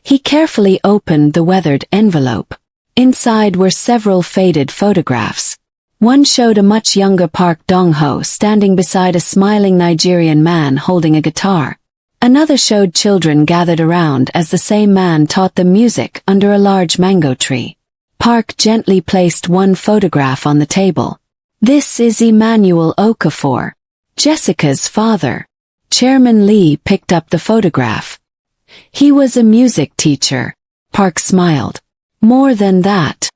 S1: He carefully opened the weathered envelope. Inside were several faded photographs. One showed a much younger Park Dong-ho standing beside a smiling Nigerian man holding a guitar. Another showed children gathered around as the same man taught them music under a large mango tree. Park gently placed one photograph on the table. This is Emmanuel Okafor, Jessica's father. Chairman Lee picked up the photograph. He was a music teacher. Park smiled. More than that.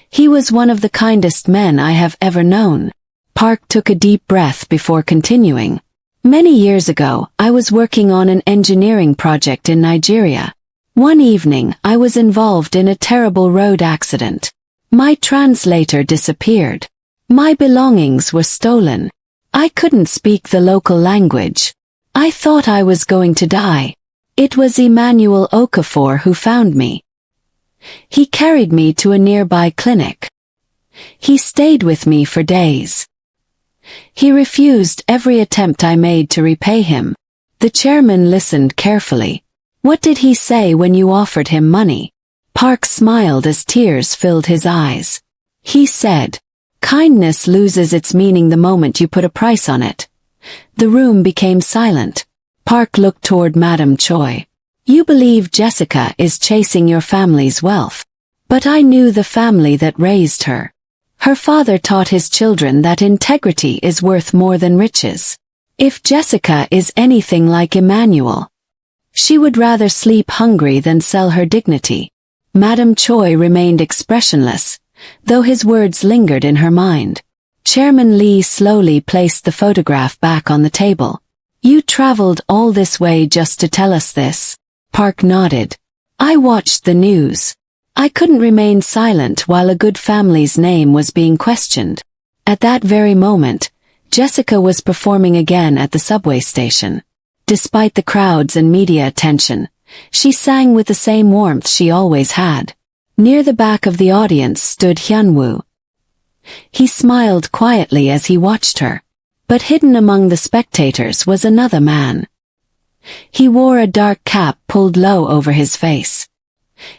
S1: He was one of the kindest men I have ever known. Park took a deep breath before continuing. Many years ago, I was working on an engineering project in Nigeria. One evening, I was involved in a terrible road accident. My translator disappeared. My belongings were stolen. I couldn't speak the local language. I thought I was going to die. It was Emmanuel Okafor who found me. He carried me to a nearby clinic. He stayed with me for days. He refused every attempt I made to repay him. The chairman listened carefully. What did he say when you offered him money? Park smiled as tears filled his eyes. He said, kindness loses its meaning the moment you put a price on it. The room became silent. Park looked toward Madame Choi. You believe Jessica is chasing your family's wealth. But I knew the family that raised her. Her father taught his children that integrity is worth more than riches. If Jessica is anything like Emmanuel, she would rather sleep hungry than sell her dignity. Madame Choi remained expressionless, though his words lingered in her mind. Chairman Lee slowly placed the photograph back on the table. You traveled all this way just to tell us this? Park nodded. I watched the news. I couldn't remain silent while a good family's name was being questioned. At that very moment, Jessica was performing again at the subway station. Despite the crowds and media attention, she sang with the same warmth she always had. Near the back of the audience stood Hyunwoo. He smiled quietly as he watched her. But hidden among the spectators was another man. He wore a dark cap pulled low over his face.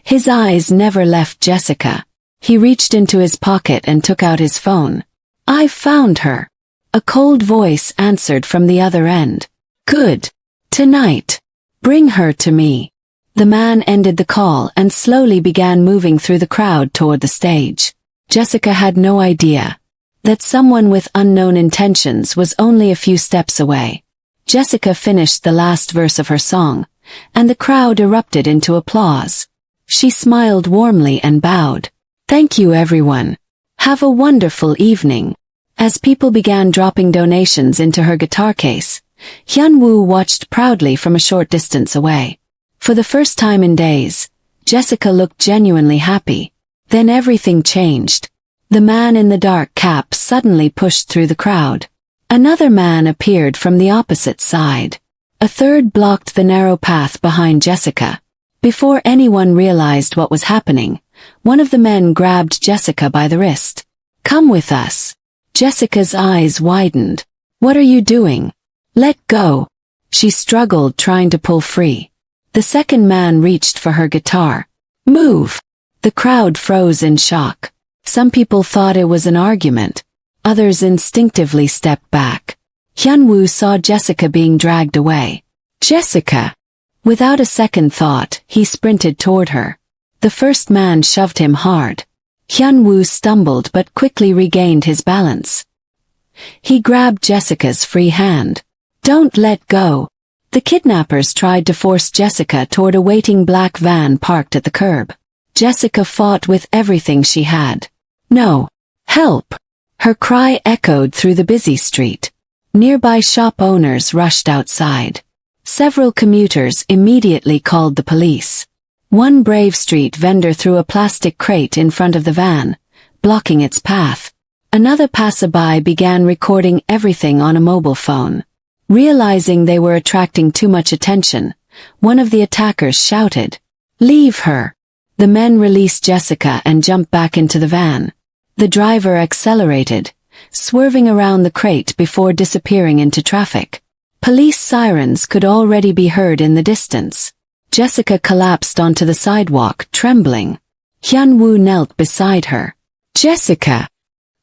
S1: His eyes never left Jessica. He reached into his pocket and took out his phone. I've found her. A cold voice answered from the other end. Good. Tonight. Bring her to me. The man ended the call and slowly began moving through the crowd toward the stage. Jessica had no idea that someone with unknown intentions was only a few steps away. Jessica finished the last verse of her song, and the crowd erupted into applause. She smiled warmly and bowed. Thank you everyone. Have a wonderful evening. As people began dropping donations into her guitar case, Hyunwoo watched proudly from a short distance away. For the first time in days, Jessica looked genuinely happy. Then everything changed. The man in the dark cap suddenly pushed through the crowd. Another man appeared from the opposite side. A third blocked the narrow path behind Jessica. Before anyone realized what was happening, one of the men grabbed Jessica by the wrist. Come with us. Jessica's eyes widened. What are you doing? Let go. She struggled, trying to pull free. The second man reached for her guitar. Move. The crowd froze in shock. Some people thought it was an argument. Others instinctively stepped back. Hyunwoo saw Jessica being dragged away. Jessica! Without a second thought, he sprinted toward her. The first man shoved him hard. Hyunwoo stumbled but quickly regained his balance. He grabbed Jessica's free hand. Don't let go. The kidnappers tried to force Jessica toward a waiting black van parked at the curb. Jessica fought with everything she had. No. Help! Her cry echoed through the busy street. Nearby shop owners rushed outside. Several commuters immediately called the police. One brave street vendor threw a plastic crate in front of the van, blocking its path. Another passerby began recording everything on a mobile phone. Realizing they were attracting too much attention, one of the attackers shouted, "Leave her!" The men released Jessica and jumped back into the van. The driver accelerated, swerving around the crate before disappearing into traffic. Police sirens could already be heard in the distance. Jessica collapsed onto the sidewalk, trembling. Hyunwoo knelt beside her. Jessica!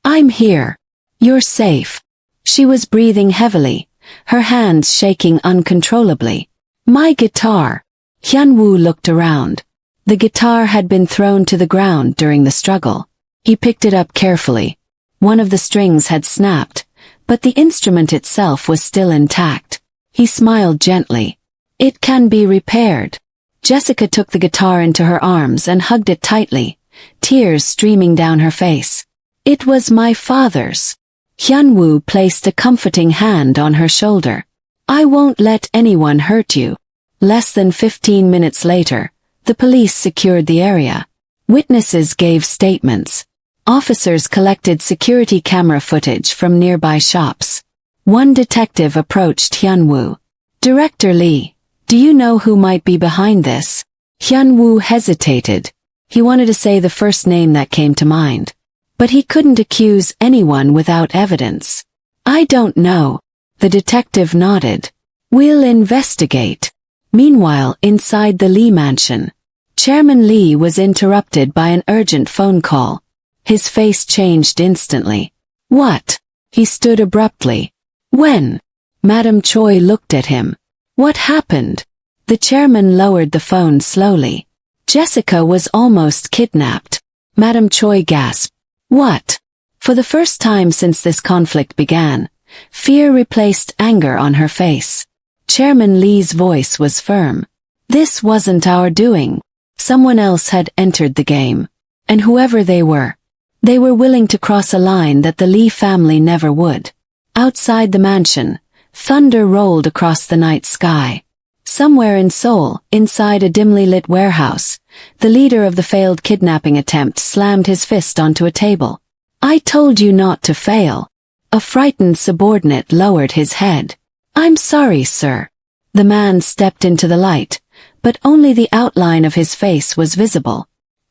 S1: I'm here. You're safe. She was breathing heavily, her hands shaking uncontrollably. My guitar! Hyunwoo looked around. The guitar had been thrown to the ground during the struggle. He picked it up carefully. One of the strings had snapped, but the instrument itself was still intact. He smiled gently. It can be repaired. Jessica took the guitar into her arms and hugged it tightly, tears streaming down her face. It was my father's. Hyunwoo placed a comforting hand on her shoulder. I won't let anyone hurt you. Less than 15 minutes later, the police secured the area. Witnesses gave statements. Officers collected security camera footage from nearby shops. One detective approached Hyunwoo. Director Lee, do you know who might be behind this? Hyun-woo hesitated. He wanted to say the first name that came to mind. But he couldn't accuse anyone without evidence. I don't know. The detective nodded. We'll investigate. Meanwhile, inside the Lee mansion, Chairman Lee was interrupted by an urgent phone call. His face changed instantly. What? He stood abruptly. When? Madam Choi looked at him. What happened? The chairman lowered the phone slowly. Jessica was almost kidnapped. Madam Choi gasped. What? For the first time since this conflict began, fear replaced anger on her face. Chairman Lee's voice was firm. This wasn't our doing. Someone else had entered the game. And whoever they were willing to cross a line that the Lee family never would. Outside the mansion, thunder rolled across the night sky. Somewhere in Seoul, inside a dimly lit warehouse, the leader of the failed kidnapping attempt slammed his fist onto a table. I told you not to fail. A frightened subordinate lowered his head. I'm sorry, sir. The man stepped into the light, but only the outline of his face was visible.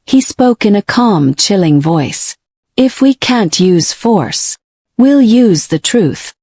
S1: He spoke in a calm, chilling voice. If we can't use force, we'll use the truth.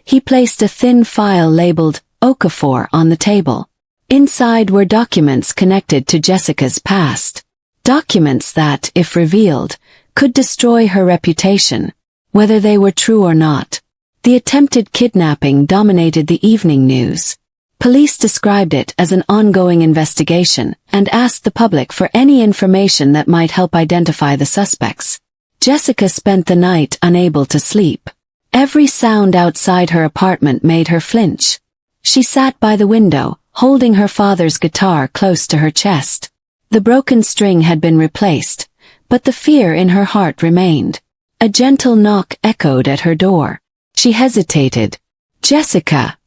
S1: He placed a thin file labeled Okafor on the table. Inside were documents connected to Jessica's past. Documents that, if revealed, could destroy her reputation, whether they were true or not. The attempted kidnapping dominated the evening news. Police described it as an ongoing investigation and asked the public for any information that might help identify the suspects. Jessica spent the night unable to sleep. Every sound outside her apartment made her flinch. She sat by the window, holding her father's guitar close to her chest. The broken string had been replaced, but the fear in her heart remained. A gentle knock echoed at her door. She hesitated. Jessica.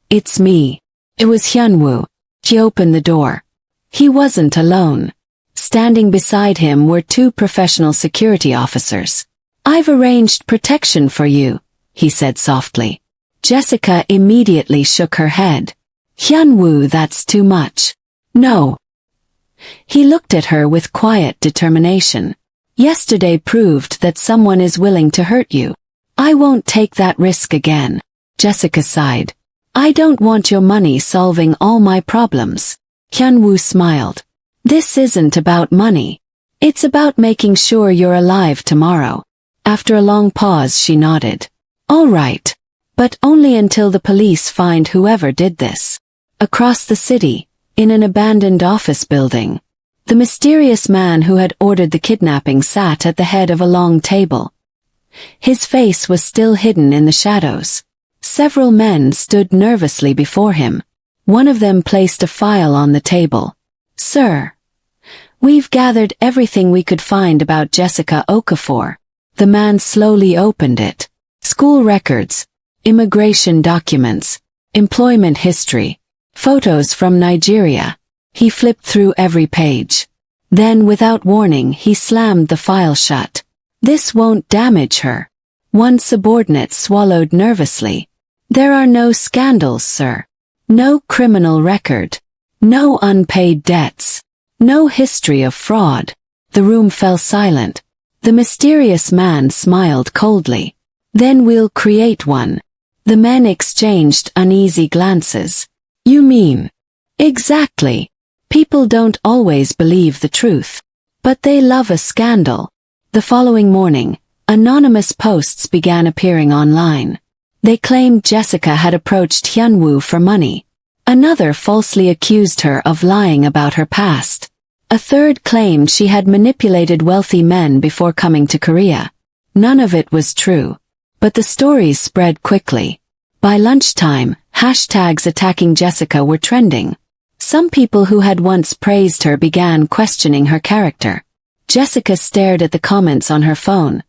S1: It's me. It was Hyun-woo. She opened the door. He wasn't alone. Standing beside him were two professional security officers. I've arranged protection for you, he said softly. Jessica immediately shook her head. Hyun-woo, that's too much. No. He looked at her with quiet determination. Yesterday proved that someone is willing to hurt you. I won't take that risk again. Jessica sighed. I don't want your money solving all my problems. Hyun-woo smiled. This isn't about money. It's about making sure you're alive tomorrow. After a long pause she nodded. All right. But only until the police find whoever did this. Across the city, in an abandoned office building, the mysterious man who had ordered the kidnapping sat at the head of a long table. His face was still hidden in the shadows. Several men stood nervously before him. One of them placed a file on the table. Sir, we've gathered everything we could find about Jessica Okafor. The man slowly opened it. School records, immigration documents, employment history, photos from Nigeria. He flipped through every page. Then, without warning, he slammed the file shut. This won't damage her. One subordinate swallowed nervously. There are no scandals, sir. No criminal record. No unpaid debts. No history of fraud. The room fell silent. The mysterious man smiled coldly. Then we'll create one. The men exchanged uneasy glances. You mean? Exactly. People don't always believe the truth. But they love a scandal. The following morning, anonymous posts began appearing online. They claimed Jessica had approached Hyun-woo for money. Another falsely accused her of lying about her past. A third claimed she had manipulated wealthy men before coming to Korea. None of it was true. But the stories spread quickly. By lunchtime, hashtags attacking Jessica were trending. Some people who had once praised her began questioning her character. Jessica stared at the comments on her phone,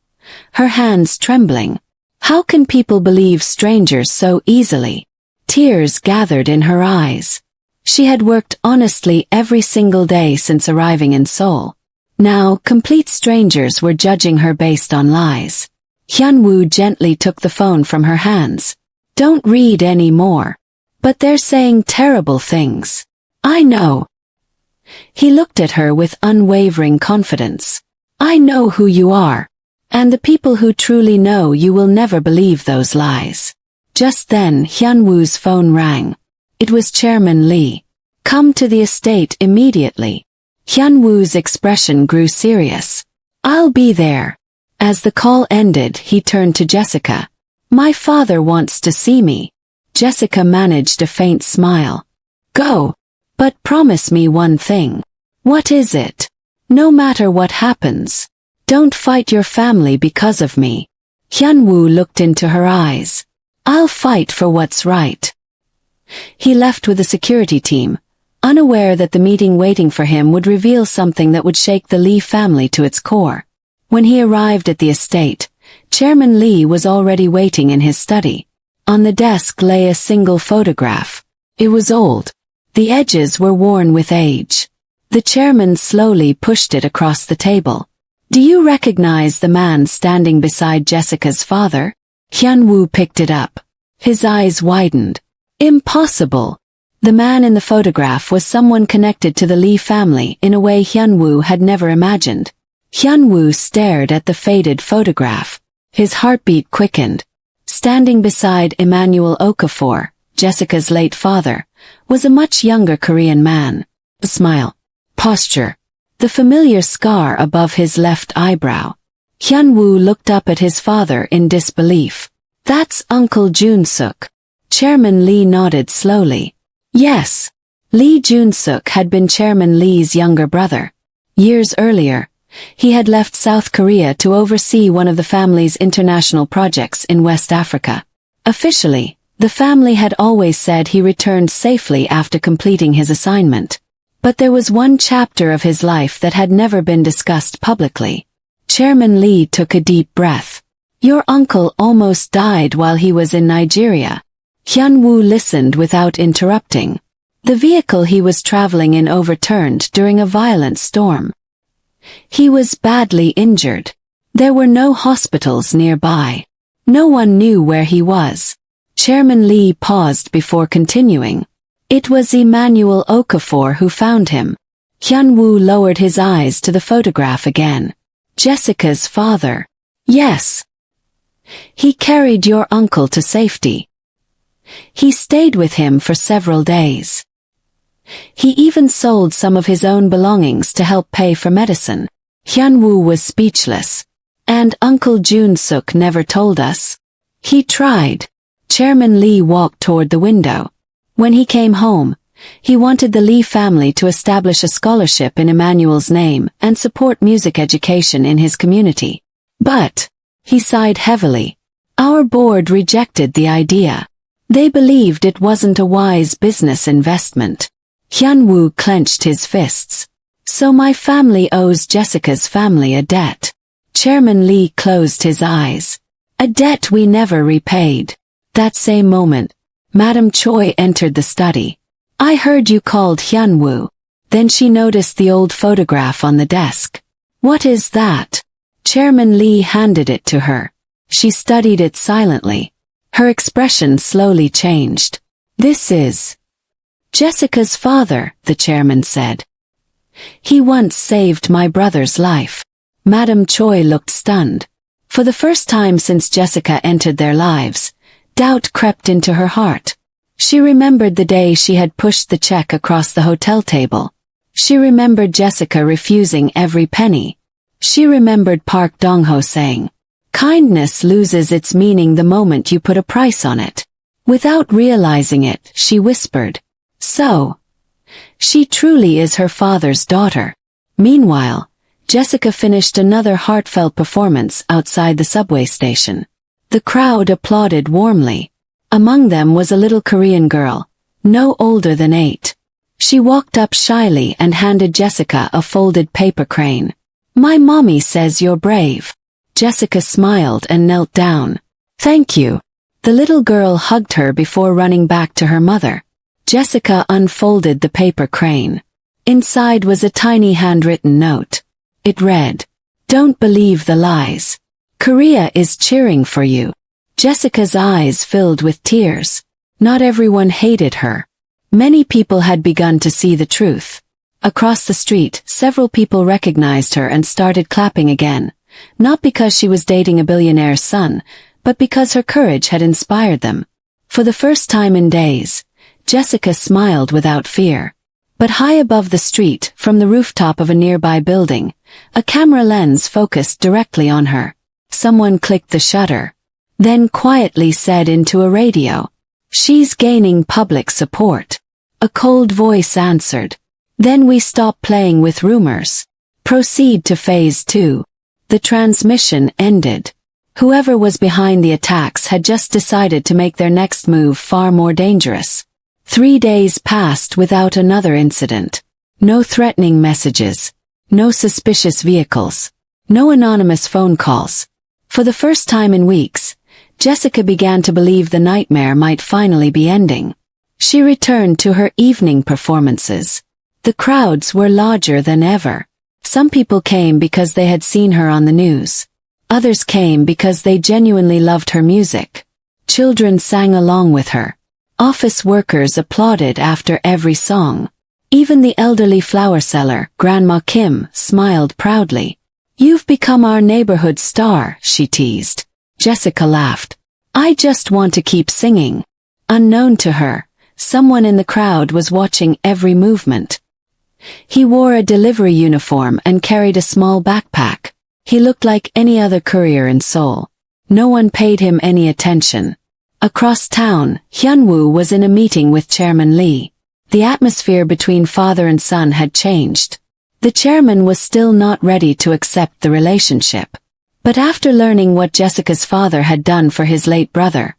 S1: her hands trembling. How can people believe strangers so easily? Tears gathered in her eyes. She had worked honestly every single day since arriving in Seoul. Now, complete strangers were judging her based on lies. Hyun-woo gently took the phone from her hands. Don't read any more. But they're saying terrible things. I know. He looked at her with unwavering confidence. I know who you are. And the people who truly know you will never believe those lies. Just then Hyunwoo's phone rang. It was Chairman Lee. Come to the estate immediately. Hyunwoo's expression grew serious. I'll be there. As the call ended, he turned to Jessica. My father wants to see me. Jessica managed a faint smile. Go. But promise me one thing. What is it? No matter what happens, don't fight your family because of me. Hyunwoo looked into her eyes. I'll fight for what's right. He left with a security team, unaware that the meeting waiting for him would reveal something that would shake the Lee family to its core. When he arrived at the estate, Chairman Lee was already waiting in his study. On the desk lay a single photograph. It was old. The edges were worn with age. The chairman slowly pushed it across the table. Do you recognize the man standing beside Jessica's father? Hyunwoo picked it up. His eyes widened. Impossible. The man in the photograph was someone connected to the Lee family in a way Hyunwoo had never imagined. Hyunwoo stared at the faded photograph. His heartbeat quickened. Standing beside Emmanuel Okafor, Jessica's late father, was a much younger Korean man. A smile. Posture. The familiar scar above his left eyebrow. Hyunwoo looked up at his father in disbelief. That's Uncle Jun-suk. Chairman Lee nodded slowly. Yes. Lee Jun-suk had been Chairman Lee's younger brother. Years earlier, he had left South Korea to oversee one of the family's international projects in West Africa. Officially, the family had always said he returned safely after completing his assignment. But there was one chapter of his life that had never been discussed publicly. Chairman Lee took a deep breath. Your uncle almost died while he was in Nigeria. Hyunwoo listened without interrupting. The vehicle he was traveling in overturned during a violent storm. He was badly injured. There were no hospitals nearby. No one knew where he was. Chairman Lee paused before continuing. It was Emmanuel Okafor who found him. Hyunwoo lowered his eyes to the photograph again. Jessica's father. Yes. He carried your uncle to safety. He stayed with him for several days. He even sold some of his own belongings to help pay for medicine. Hyunwoo was speechless. And Uncle Jun-suk never told us. He tried. Chairman Lee walked toward the window. When he came home, he wanted the Lee family to establish a scholarship in Emmanuel's name and support music education in his community. But, he sighed heavily, our board rejected the idea. They believed it wasn't a wise business investment. Hyunwoo clenched his fists. So my family owes Jessica's family a debt. Chairman Lee closed his eyes. A debt we never repaid. That same moment, Madam Choi entered the study. I heard you called Hyunwoo. Then she noticed the old photograph on the desk. What is that? Chairman Lee handed it to her. She studied it silently. Her expression slowly changed. This is Jessica's father, the chairman said. He once saved my brother's life. Madam Choi looked stunned. For the first time since Jessica entered their lives, doubt crept into her heart. She remembered the day she had pushed the check across the hotel table. She remembered Jessica refusing every penny. She remembered Park Dong-ho saying, kindness loses its meaning the moment you put a price on it. Without realizing it, she whispered, so, she truly is her father's daughter. Meanwhile, Jessica finished another heartfelt performance outside the subway station. The crowd applauded warmly. Among them was a little Korean girl, no older than 8. She walked up shyly and handed Jessica a folded paper crane. My mommy says you're brave. Jessica smiled and knelt down. Thank you. The little girl hugged her before running back to her mother. Jessica unfolded the paper crane. Inside was a tiny handwritten note. It read, don't believe the lies. Korea is cheering for you. Jessica's eyes filled with tears. Not everyone hated her. Many people had begun to see the truth. Across the street, several people recognized her and started clapping again, not because she was dating a billionaire's son, but because her courage had inspired them. For the first time in days, Jessica smiled without fear. But high above the street, from the rooftop of a nearby building, a camera lens focused directly on her. Someone clicked the shutter, then quietly said into a radio, "She's gaining public support." A cold voice answered, "Then we stop playing with rumors. Proceed to phase 2. The transmission ended. Whoever was behind the attacks had just decided to make their next move far more dangerous. 3 days passed without another incident. No threatening messages. No suspicious vehicles. No anonymous phone calls. For the first time in weeks, Jessica began to believe the nightmare might finally be ending. She returned to her evening performances. The crowds were larger than ever. Some people came because they had seen her on the news. Others came because they genuinely loved her music. Children sang along with her. Office workers applauded after every song. Even the elderly flower seller, Grandma Kim, smiled proudly. "You've become our neighborhood star," she teased. Jessica laughed. "I just want to keep singing." Unknown to her, someone in the crowd was watching every movement. He wore a delivery uniform and carried a small backpack. He looked like any other courier in Seoul. No one paid him any attention. Across town, Hyunwoo was in a meeting with Chairman Lee. The atmosphere between father and son had changed. The chairman was still not ready to accept the relationship. But after learning what Jessica's father had done for his late brother,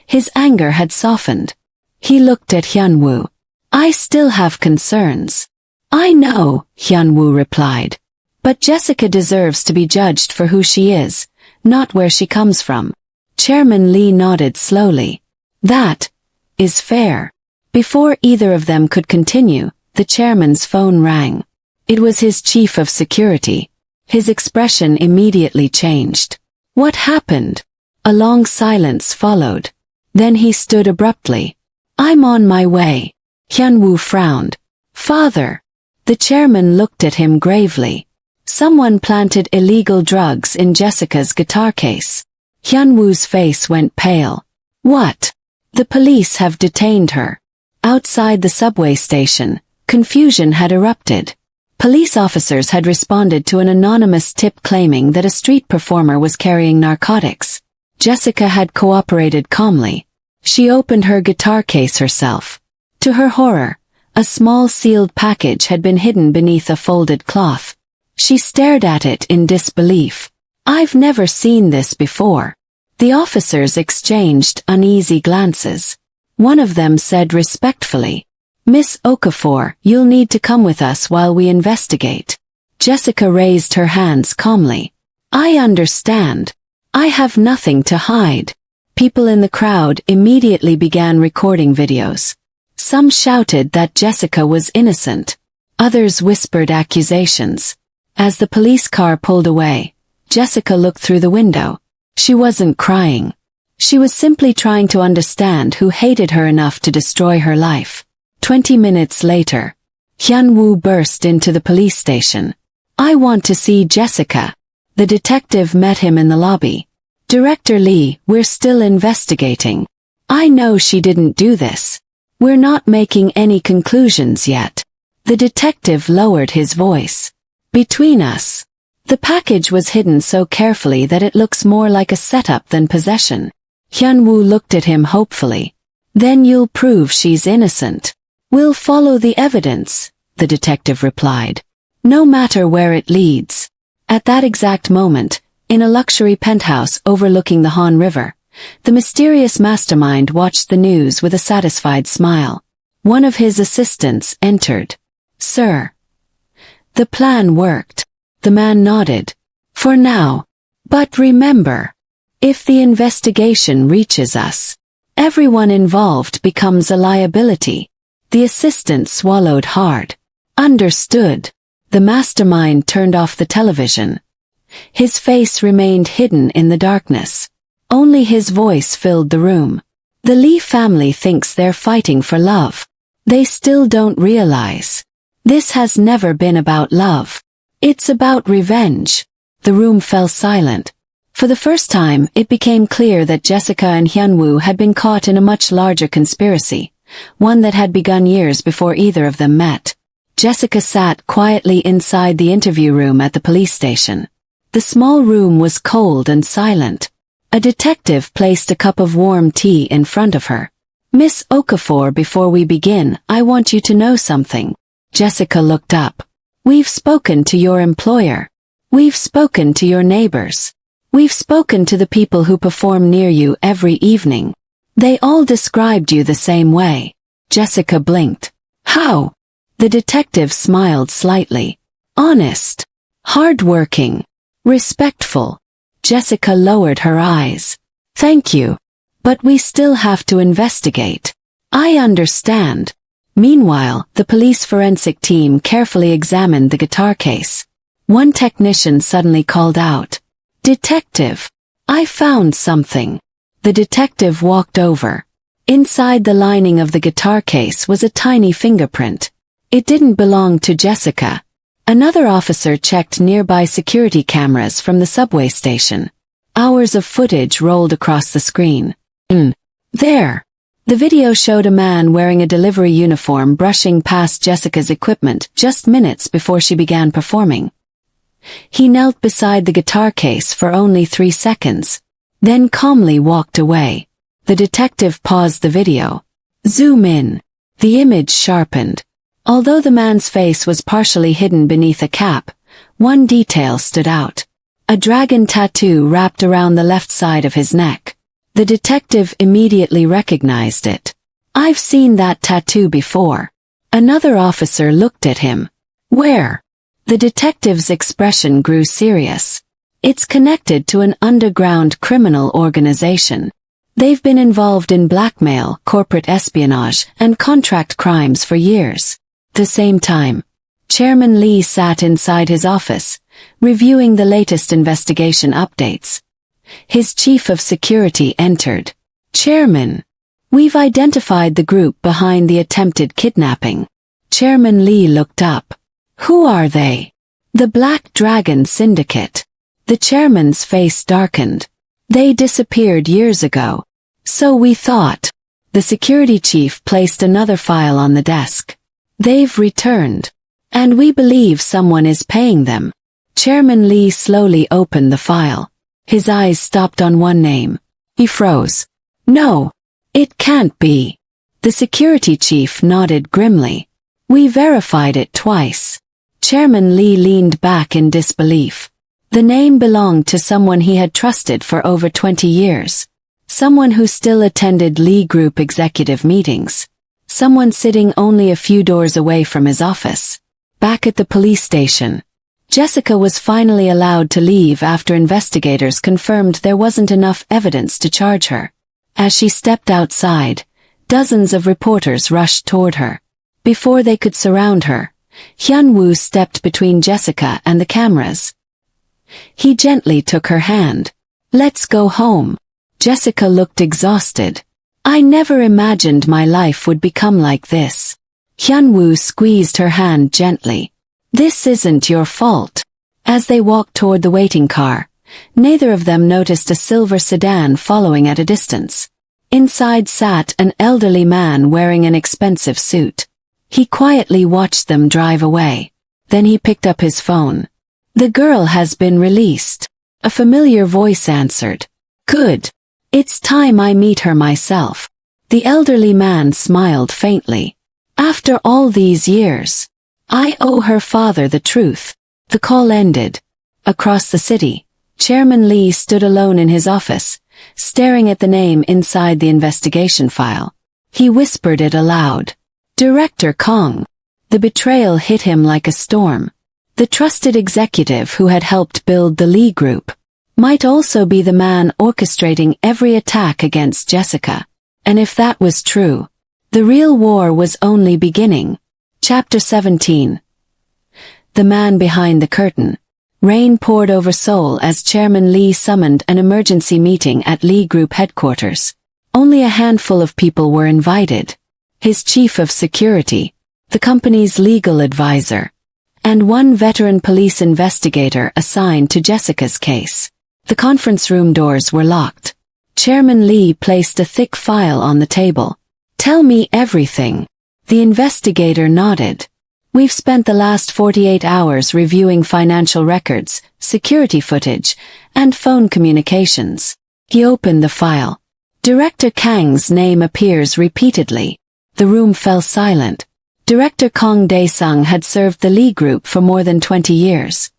S1: his anger had softened. He looked at Hyunwoo. "I still have concerns." "I know," Hyunwoo replied. "But Jessica deserves to be judged for who she is, not where she comes from." Chairman Lee nodded slowly. "That is fair." Before either of them could continue, the chairman's phone rang. It was his chief of security. His expression immediately changed. "What happened?" A long silence followed. Then he stood abruptly. "I'm on my way." Hyunwoo frowned. "Father." The chairman looked at him gravely. "Someone planted illegal drugs in Jessica's guitar case." Hyunwoo's face went pale. "What?" "The police have detained her." Outside the subway station, confusion had erupted. Police officers had responded to an anonymous tip claiming that a street performer was carrying narcotics. Jessica had cooperated calmly. She opened her guitar case herself. To her horror, a small sealed package had been hidden beneath a folded cloth. She stared at it in disbelief. "I've never seen this before." The officers exchanged uneasy glances. One of them said respectfully, "Miss Okafor, you'll need to come with us while we investigate." Jessica raised her hands calmly. "I understand. I have nothing to hide." People in the crowd immediately began recording videos. Some shouted that Jessica was innocent. Others whispered accusations. As the police car pulled away, Jessica looked through the window. She wasn't crying. She was simply trying to understand who hated her enough to destroy her life. 20 minutes later, Hyunwoo burst into the police station. "I want to see Jessica." The detective met him in the lobby. "Director Lee, we're still investigating. I know she didn't do this. We're not making any conclusions yet." The detective lowered his voice. "Between us, the package was hidden so carefully that it looks more like a setup than possession." Hyunwoo looked at him hopefully. "Then you'll prove she's innocent." "We'll follow the evidence," the detective replied. "No matter where it leads." At that exact moment, in a luxury penthouse overlooking the Han River, the mysterious mastermind watched the news with a satisfied smile. One of his assistants entered. "Sir." "The plan worked." The man nodded. "For now. But remember, if the investigation reaches us, everyone involved becomes a liability." The assistant swallowed hard. "Understood." The mastermind turned off the television. His face remained hidden in the darkness. Only his voice filled the room. The Lee family thinks they're fighting for love. They still don't realize. This has never been about love. It's about revenge. The room fell silent. For the first time, it became clear that Jessica and Hyunwoo had been caught in a much larger conspiracy, one that had begun years before either of them met. Jessica sat quietly inside the interview room at the police station. The small room was cold and silent. A detective placed a cup of warm tea in front of her. "Miss Okafor, before we begin, I want you to know something." Jessica looked up. "We've spoken to your employer. We've spoken to your neighbors. We've spoken to the people who perform near you every evening. They all described you the same way." Jessica blinked. "How?" The detective smiled slightly. "Honest. Hardworking. Respectful." Jessica lowered her eyes. "Thank you. But we still have to investigate." "I understand." Meanwhile, the police forensic team carefully examined the guitar case. One technician suddenly called out, "Detective, I found something." The detective walked over. Inside the lining of the guitar case was a tiny fingerprint. It didn't belong to Jessica. Another officer checked nearby security cameras from the subway station. Hours of footage rolled across the screen. There. The video showed a man wearing a delivery uniform brushing past Jessica's equipment just minutes before she began performing. He knelt beside the guitar case for only 3 seconds, then calmly walked away. The detective paused the video. Zoom in. The image sharpened. Although the man's face was partially hidden beneath a cap, one detail stood out. A dragon tattoo wrapped around the left side of his neck. The detective immediately recognized it. "I've seen that tattoo before." Another officer looked at him. "Where?" The detective's expression grew serious. "It's connected to an underground criminal organization. They've been involved in blackmail, corporate espionage, and contract crimes for years." At the same time, Chairman Lee sat inside his office, reviewing the latest investigation updates. His chief of security entered. "Chairman, we've identified the group behind the attempted kidnapping." Chairman Lee looked up. "Who are they?" "The Black Dragon Syndicate." The chairman's face darkened. "They disappeared years ago." "So we thought." The security chief placed another file on the desk. "They've returned. And we believe someone is paying them." Chairman Lee slowly opened the file. His eyes stopped on one name. He froze. "No. It can't be." The security chief nodded grimly. "We verified it twice." Chairman Lee leaned back in disbelief. The name belonged to someone he had trusted for over 20 years. Someone who still attended Lee Group executive meetings. Someone sitting only a few doors away from his office. Back at the police station, Jessica was finally allowed to leave after investigators confirmed there wasn't enough evidence to charge her. As she stepped outside, dozens of reporters rushed toward her. Before they could surround her, Hyunwoo stepped between Jessica and the cameras. He gently took her hand. "Let's go home." Jessica looked exhausted. "I never imagined my life would become like this." Hyunwoo squeezed her hand gently. "This isn't your fault." As they walked toward the waiting car, neither of them noticed a silver sedan following at a distance. Inside sat an elderly man wearing an expensive suit. He quietly watched them drive away. Then he picked up his phone. "The girl has been released." A familiar voice answered. "Good. It's time I meet her myself." The elderly man smiled faintly. "After all these years, I owe her father the truth." The call ended. Across the city, Chairman Lee stood alone in his office, staring at the name inside the investigation file. He whispered it aloud. "Director Kong." The betrayal hit him like a storm. The trusted executive who had helped build the Lee Group might also be the man orchestrating every attack against Jessica. And if that was true, the real war was only beginning. Chapter 17. The Man Behind the Curtain. Rain poured over Seoul as Chairman Lee summoned an emergency meeting at Lee Group headquarters. Only a handful of people were invited. His chief of security, the company's legal advisor, and one veteran police investigator assigned to Jessica's case. The conference room doors were locked. Chairman Lee placed a thick file on the table. "Tell me everything." The investigator nodded. "We've spent the last 48 hours reviewing financial records, security footage, and phone communications." He opened the file. Director Kang's name appears repeatedly. The room fell silent. Director Kang Dae-sung had served the Lee Group for more than 20 years.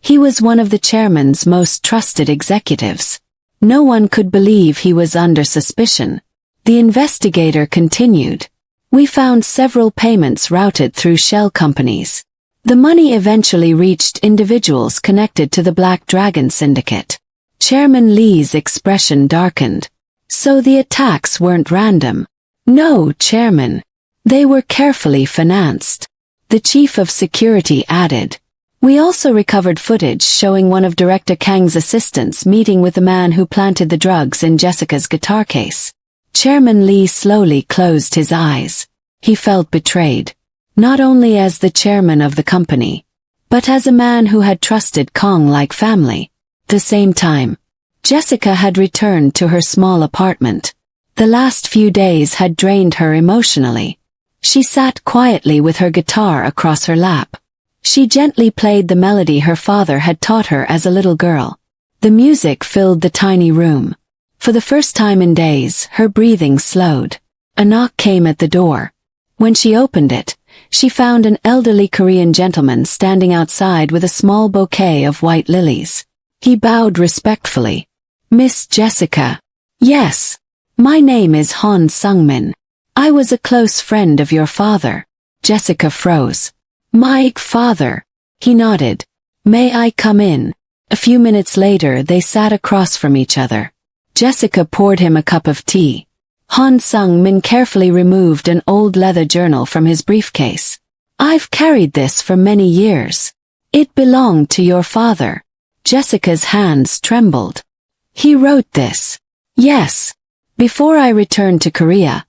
S1: He was one of the chairman's most trusted executives. No one could believe he was under suspicion. The investigator continued. "We found several payments routed through shell companies. The money eventually reached individuals connected to the Black Dragon Syndicate." Chairman Lee's expression darkened. "So the attacks weren't random?" "No, Chairman. They were carefully financed." The chief of security added. "We also recovered footage showing one of Director Kang's assistants meeting with the man who planted the drugs in Jessica's guitar case." Chairman Lee slowly closed his eyes. He felt betrayed. Not only as the chairman of the company, but as a man who had trusted Kang like family. At the same time, Jessica had returned to her small apartment. The last few days had drained her emotionally. She sat quietly with her guitar across her lap. She gently played the melody her father had taught her as a little girl. The music filled the tiny room. For the first time in days, her breathing slowed. A knock came at the door. When she opened it, she found an elderly Korean gentleman standing outside with a small bouquet of white lilies. He bowed respectfully. "Miss Jessica." "Yes. My name is Han Sung-min. I was a close friend of your father." Jessica froze. "My father?" He nodded. "May I come in?" A few minutes later they sat across from each other. Jessica poured him a cup of tea. Han Sung-min carefully removed an old leather journal from his briefcase. "I've carried this for many years. It belonged to your father." Jessica's hands trembled. "He wrote this?" "Yes. Before I returned to Korea,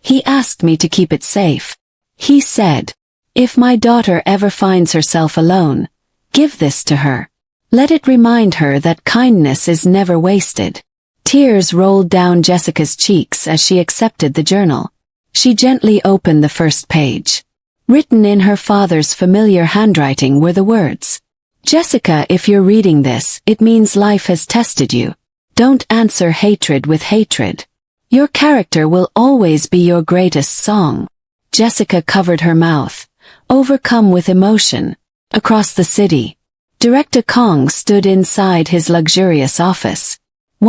S1: he asked me to keep it safe. He said, 'If my daughter ever finds herself alone, give this to her. Let it remind her that kindness is never wasted.'" Tears rolled down Jessica's cheeks as she accepted the journal. She gently opened the first page. Written in her father's familiar handwriting were the words, "Jessica, if you're reading this, it means life has tested you. Don't answer hatred with hatred. Your character will always be your greatest song." Jessica covered her mouth, overcome with emotion. Across the city, Director Kang stood inside his luxurious office.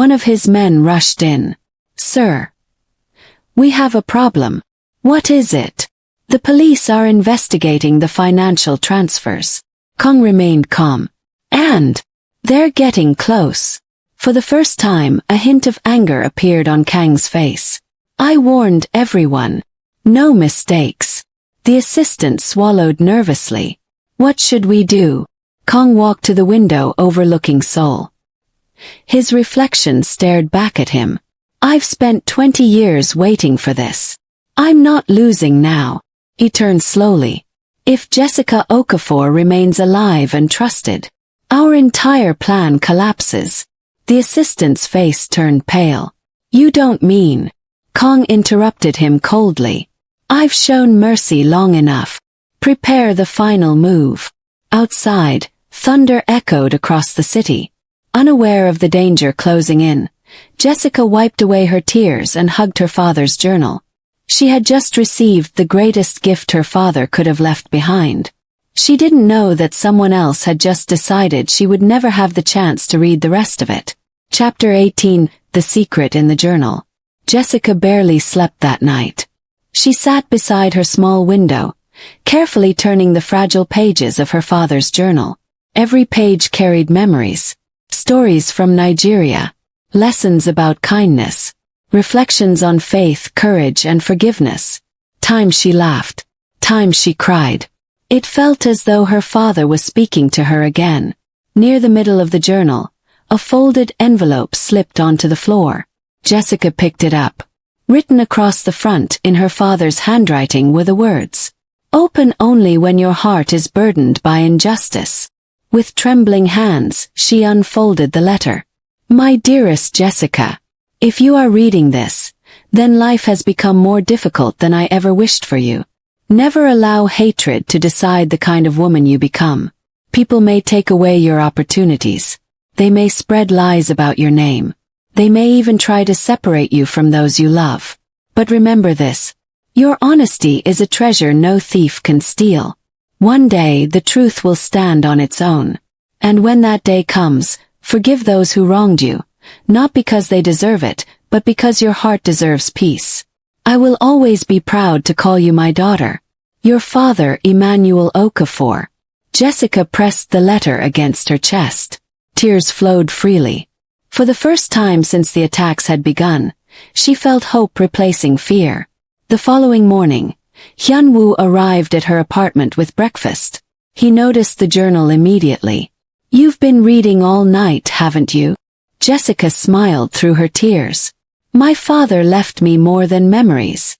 S1: One of his men rushed in. "Sir, we have a problem." "What is it?" "The police are investigating the financial transfers." Kang remained calm. "And they're getting close." For the first time, a hint of anger appeared on Kang's face. "I warned everyone. No mistakes." The assistant swallowed nervously. "What should we do?" Kang walked to the window overlooking Seoul. His reflection stared back at him. "I've spent 20 years waiting for this. I'm not losing now." He turned slowly. "If Jessica Okafor remains alive and trusted, our entire plan collapses." The assistant's face turned pale. "You don't mean..." Kang interrupted him coldly. "I've shown mercy long enough. Prepare the final move." Outside, thunder echoed across the city. Unaware of the danger closing in, Jessica wiped away her tears and hugged her father's journal. She had just received the greatest gift her father could have left behind. She didn't know that someone else had just decided she would never have the chance to read the rest of it. Chapter 18, The Secret in the Journal. Jessica barely slept that night. She sat beside her small window, carefully turning the fragile pages of her father's journal. Every page carried memories. Stories from Nigeria, lessons about kindness, reflections on faith, courage, and forgiveness. Times she laughed, times she cried. It felt as though her father was speaking to her again. Near the middle of the journal, a folded envelope slipped onto the floor. Jessica picked it up. Written across the front in her father's handwriting were the words, "Open only when your heart is burdened by injustice." With trembling hands, she unfolded the letter. My dearest Jessica, if you are reading this, then life has become more difficult than I ever wished for you. Never allow hatred to decide the kind of woman you become. People may take away your opportunities. They may spread lies about your name. They may even try to separate you from those you love. But remember this. Your honesty is a treasure no thief can steal. One day the truth will stand on its own. And when that day comes, forgive those who wronged you, not because they deserve it, but because your heart deserves peace. I will always be proud to call you my daughter. Your father, Emmanuel Okafor. Jessica pressed the letter against her chest. Tears flowed freely. For the first time since the attacks had begun, she felt hope replacing fear. The following morning, Hyun-woo arrived at her apartment with breakfast. He noticed the journal immediately. You've been reading all night, haven't you? Jessica smiled through her tears. My father left me more than memories.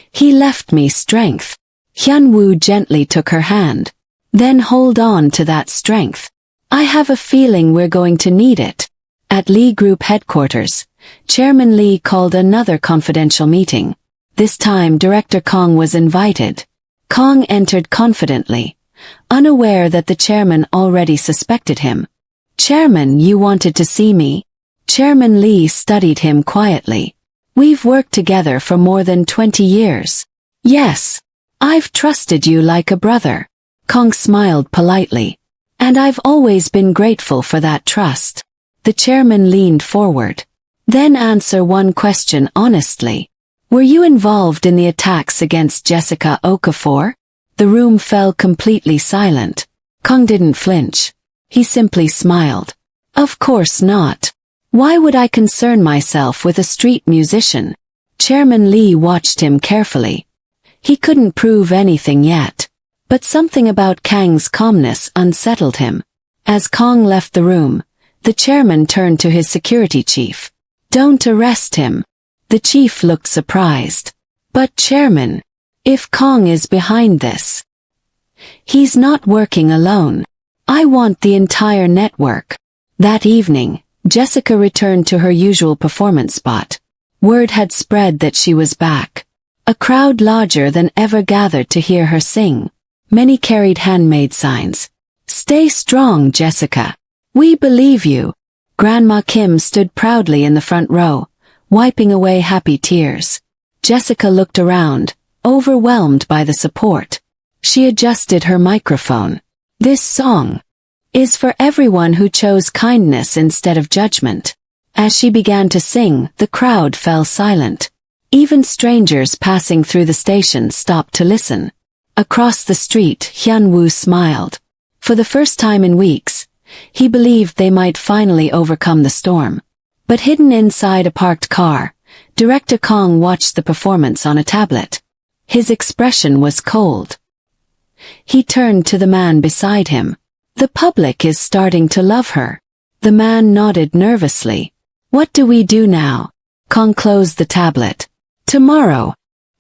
S1: He left me strength. Hyun-woo gently took her hand. Then hold on to that strength. I have a feeling we're going to need it. At Lee Group headquarters, Chairman Lee called another confidential meeting. This time Director Kong was invited. Kong entered confidently, unaware that the chairman already suspected him. Chairman, you wanted to see me? Chairman Lee studied him quietly. We've worked together for more than 20 years. Yes. I've trusted you like a brother. Kong smiled politely. And I've always been grateful for that trust. The chairman leaned forward. Then answer one question honestly. Were you involved in the attacks against Jessica Okafor? The room fell completely silent. Kong didn't flinch. He simply smiled. Of course not. Why would I concern myself with a street musician? Chairman Lee watched him carefully. He couldn't prove anything yet. But something about Kang's calmness unsettled him. As Kong left the room, the chairman turned to his security chief. Don't arrest him. The chief looked surprised. But Chairman, if Kong is behind this, he's not working alone. I want the entire network. That evening, Jessica returned to her usual performance spot. Word had spread that she was back. A crowd larger than ever gathered to hear her sing. Many carried handmade signs. Stay strong, Jessica. We believe you. Grandma Kim stood proudly in the front row, wiping away happy tears. Jessica looked around, overwhelmed by the support. She adjusted her microphone. This song is for everyone who chose kindness instead of judgment. As she began to sing, the crowd fell silent. Even strangers passing through the station stopped to listen. Across the street, Hyun-woo smiled. For the first time in weeks, he believed they might finally overcome the storm. But hidden inside a parked car, Director Kong watched the performance on a tablet. His expression was cold. He turned to the man beside him. The public is starting to love her. The man nodded nervously. What do we do now? Kong closed the tablet. Tomorrow,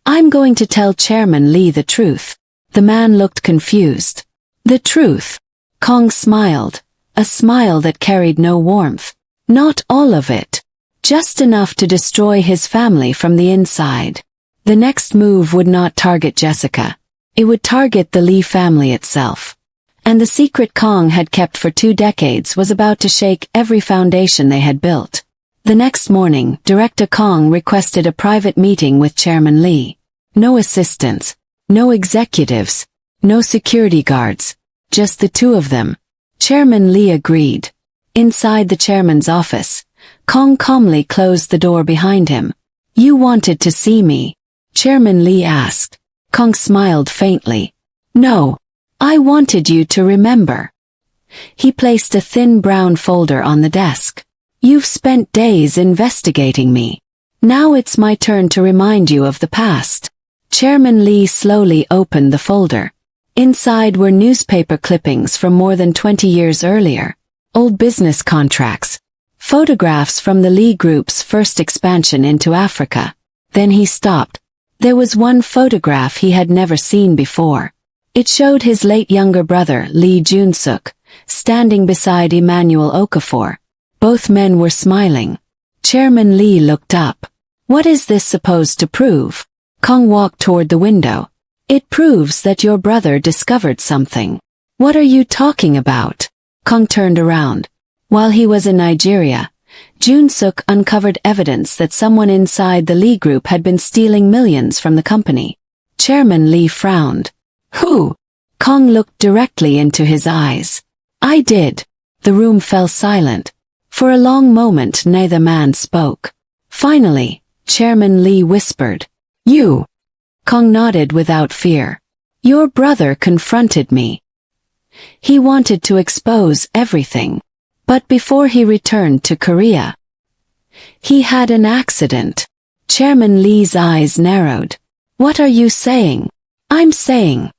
S1: I'm going to tell Chairman Lee the truth. The man looked confused. The truth? Kong smiled, a smile that carried no warmth. Not all of it. Just enough to destroy his family from the inside. The next move would not target Jessica. It would target the Lee family itself. And the secret Kong had kept for 2 decades was about to shake every foundation they had built. The next morning, Director Kong requested a private meeting with Chairman Lee. No assistants, no executives, no security guards, just the two of them. Chairman Lee agreed. Inside the chairman's office, Kong calmly closed the door behind him. You wanted to see me? Chairman Lee asked. Kong smiled faintly. No, I wanted you to remember. He placed a thin brown folder on the desk. You've spent days investigating me. Now it's my turn to remind you of the past. Chairman Lee slowly opened the folder. Inside were newspaper clippings from more than 20 years earlier. Old business contracts, Photographs from the Lee Group's first expansion into Africa. Then he stopped. There was one photograph he had never seen before. It showed his late younger brother, Lee Jun-suk, standing beside Emmanuel Okafor. Both men were smiling. Chairman Lee looked up. What is this supposed to prove? Kong walked toward the window. It proves that your brother discovered something. What are you talking about? Kong turned around. While he was in Nigeria, Jun-suk uncovered evidence that someone inside the Lee Group had been stealing millions from the company. Chairman Lee frowned. Who? Kong looked directly into his eyes. I did. The room fell silent. For a long moment neither man spoke. Finally, Chairman Lee whispered. You. Kong nodded without fear. Your brother confronted me. He wanted to expose everything. But before he returned to Korea, he had an accident. Chairman Lee's eyes narrowed. What are you saying? I'm saying.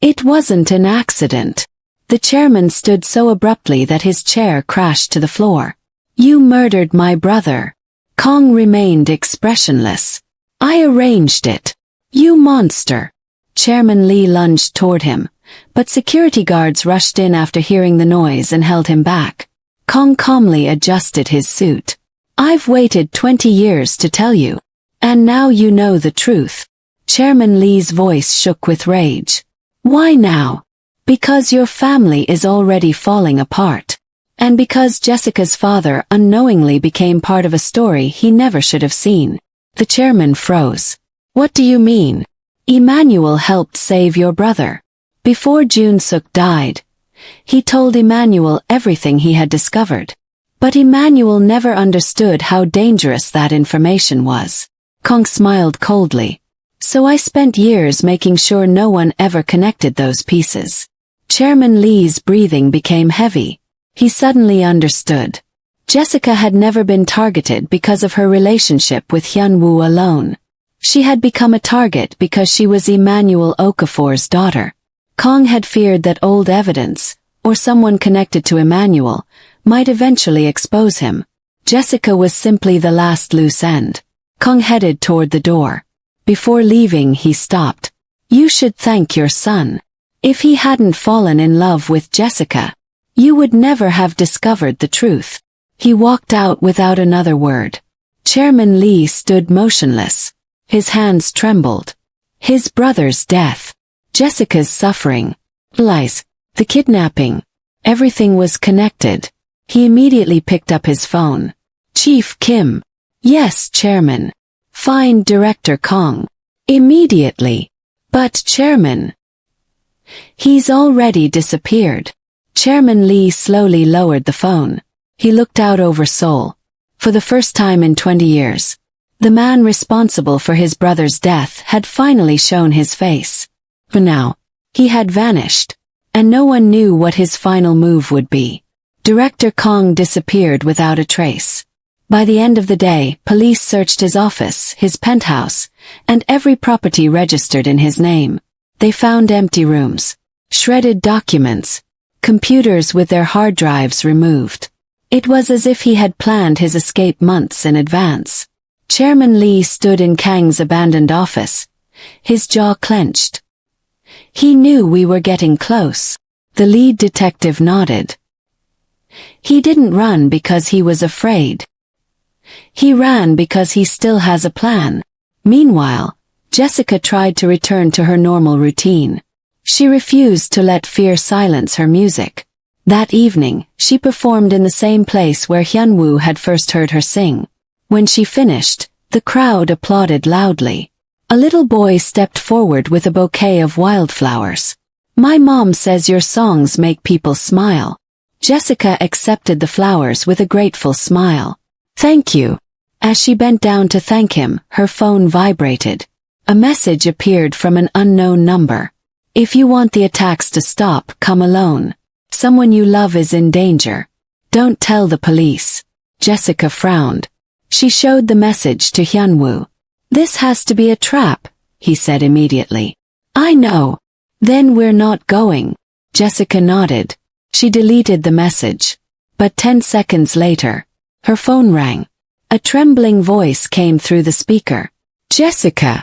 S1: It wasn't an accident. The chairman stood so abruptly that his chair crashed to the floor. You murdered my brother. Kong remained expressionless. I arranged it. You monster. Chairman Lee lunged toward him, but security guards rushed in after hearing the noise and held him back. Kong calmly adjusted his suit. I've waited 20 years to tell you. And now you know the truth. Chairman Lee's voice shook with rage. Why now? Because your family is already falling apart. And because Jessica's father unknowingly became part of a story he never should have seen. The chairman froze. What do you mean? Emmanuel helped save your brother. Before Jun-suk died, he told Emmanuel everything he had discovered. But Emmanuel never understood how dangerous that information was. Kong smiled coldly. So I spent years making sure no one ever connected those pieces. Chairman Lee's breathing became heavy. He suddenly understood. Jessica had never been targeted because of her relationship with Hyun-woo alone. She had become a target because she was Emmanuel Okafor's daughter. Kong had feared that old evidence, or someone connected to Emmanuel, might eventually expose him. Jessica was simply the last loose end. Kong headed toward the door. Before leaving he stopped. You should thank your son. If he hadn't fallen in love with Jessica, you would never have discovered the truth. He walked out without another word. Chairman Lee stood motionless. His hands trembled. His brother's death. Jessica's suffering. Lies. The kidnapping. Everything was connected. He immediately picked up his phone. Chief Kim. Yes, Chairman. Find Director Kong. Immediately. But Chairman. He's already disappeared. Chairman Lee slowly lowered the phone. He looked out over Seoul. For the first time in 20 years, the man responsible for his brother's death had finally shown his face. But now, he had vanished, and no one knew what his final move would be. Director Kong disappeared without a trace. By the end of the day, police searched his office, his penthouse, and every property registered in his name. They found empty rooms, shredded documents, computers with their hard drives removed. It was as if he had planned his escape months in advance. Chairman Lee stood in Kang's abandoned office, his jaw clenched. He knew we were getting close. The lead detective nodded. He didn't run because he was afraid. He ran because he still has a plan. Meanwhile, Jessica tried to return to her normal routine. She refused to let fear silence her music. That evening, she performed in the same place where Hyun-woo had first heard her sing. When she finished, the crowd applauded loudly. A little boy stepped forward with a bouquet of wildflowers. My mom says your songs make people smile. Jessica accepted the flowers with a grateful smile. Thank you. As she bent down to thank him, her phone vibrated. A message appeared from an unknown number. If you want the attacks to stop, come alone. Someone you love is in danger. Don't tell the police. Jessica frowned. She showed the message to Hyun-woo. This has to be a trap, he said immediately. I know. Then we're not going. Jessica nodded. She deleted the message. But 10 seconds later, Her phone rang. A trembling voice came through the speaker. Jessica.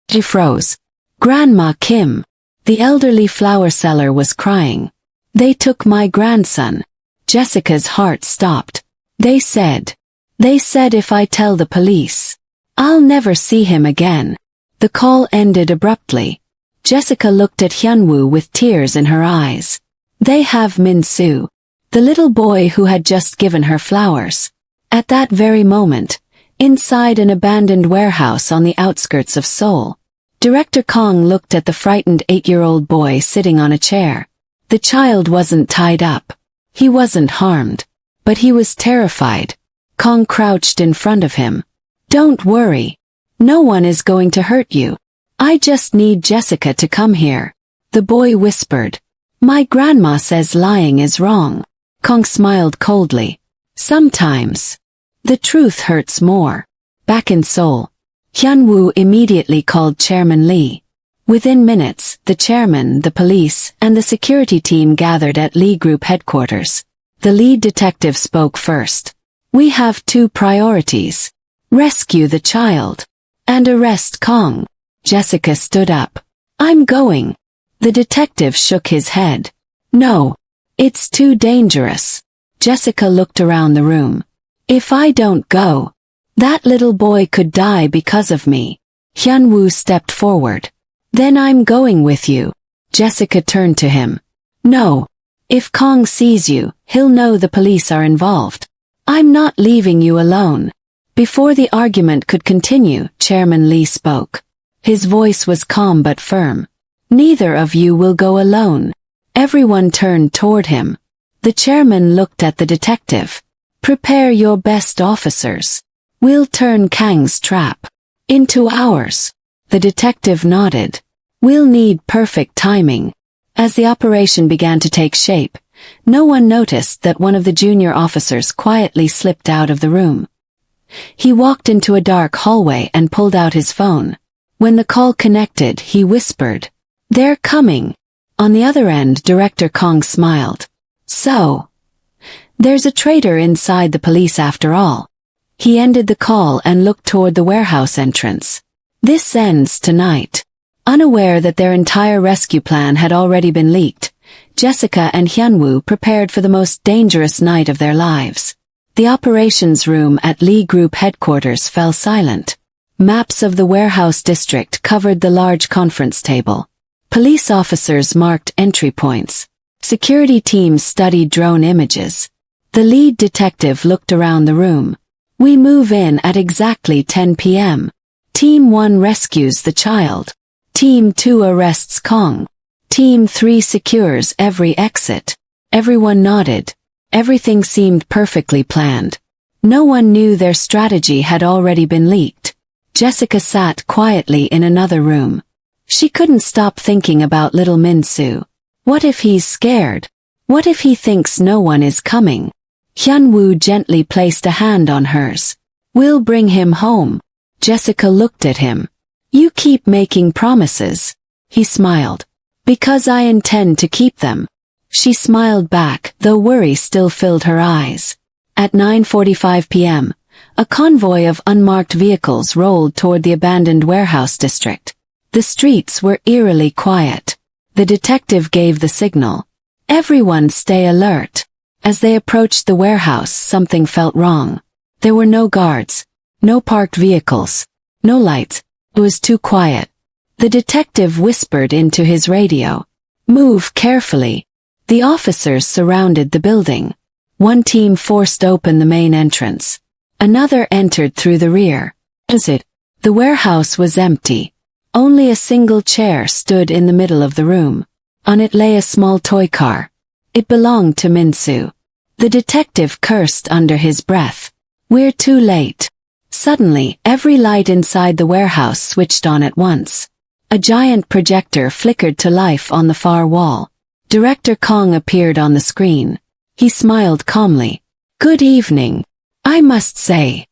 S1: She froze. Grandma Kim. The elderly flower seller was crying. They took my grandson. Jessica's heart stopped. They said if I tell the police, I'll never see him again. The call ended abruptly. Jessica looked at Hyunwoo with tears in her eyes. They have Min-soo, the little boy who had just given her flowers. At that very moment, inside an abandoned warehouse on the outskirts of Seoul, Director Kong looked at the frightened 8-year-old boy sitting on a chair. The child wasn't tied up. He wasn't harmed. But he was terrified. Kong crouched in front of him. Don't worry. No one is going to hurt you. I just need Jessica to come here. The boy whispered. My grandma says lying is wrong. Kong smiled coldly. Sometimes. The truth hurts more. Back in Seoul, Hyunwoo immediately called Chairman Lee. Within minutes, the chairman, the police, and the security team gathered at Lee Group headquarters. The lead detective spoke first. We have 2 priorities. Rescue the child. And arrest Kong. Jessica stood up. I'm going. The detective shook his head. No. It's too dangerous. Jessica looked around the room. If I don't go, that little boy could die because of me. Hyunwoo stepped forward. Then I'm going with you. Jessica turned to him. No. If Kong sees you, he'll know the police are involved. I'm not leaving you alone. Before the argument could continue, Chairman Lee spoke. His voice was calm but firm. Neither of you will go alone. Everyone turned toward him. The chairman looked at the detective. Prepare your best officers. We'll turn Kang's trap into ours. The detective nodded. We'll need perfect timing. As the operation began to take shape, no one noticed that one of the junior officers quietly slipped out of the room. He walked into a dark hallway and pulled out his phone. When the call connected, he whispered, They're coming. On the other end, Director Kong smiled. So, there's a traitor inside the police after all. He ended the call and looked toward the warehouse entrance. This ends tonight. Unaware that their entire rescue plan had already been leaked, Jessica and Hyunwoo prepared for the most dangerous night of their lives. The operations room at Lee Group headquarters fell silent. Maps of the warehouse district covered the large conference table. Police officers marked entry points. Security teams studied drone images. The lead detective looked around the room. We move in at exactly 10 p.m. Team 1 rescues the child. Team 2 arrests Kong. Team 3 secures every exit. Everyone nodded. Everything seemed perfectly planned. No one knew their strategy had already been leaked. Jessica sat quietly in another room. She couldn't stop thinking about little Min-soo. What if he's scared? What if he thinks no one is coming? Hyunwoo gently placed a hand on hers. We'll bring him home. Jessica looked at him. You keep making promises. He smiled. Because I intend to keep them. She smiled back, though worry still filled her eyes. At 9:45 p.m., a convoy of unmarked vehicles rolled toward the abandoned warehouse district. The streets were eerily quiet. The detective gave the signal. Everyone stay alert. As they approached the warehouse, something felt wrong. There were no guards, no parked vehicles, no lights. It was too quiet. The detective whispered into his radio. Move carefully. The officers surrounded the building. One team forced open the main entrance. Another entered through the rear. The warehouse was empty. Only a single chair stood in the middle of the room. On it lay a small toy car. It belonged to Min-soo. The detective cursed under his breath. We're too late. Suddenly, every light inside the warehouse switched on at once. A giant projector flickered to life on the far wall. Director Kong appeared on the screen. He smiled calmly. Good evening. I must say,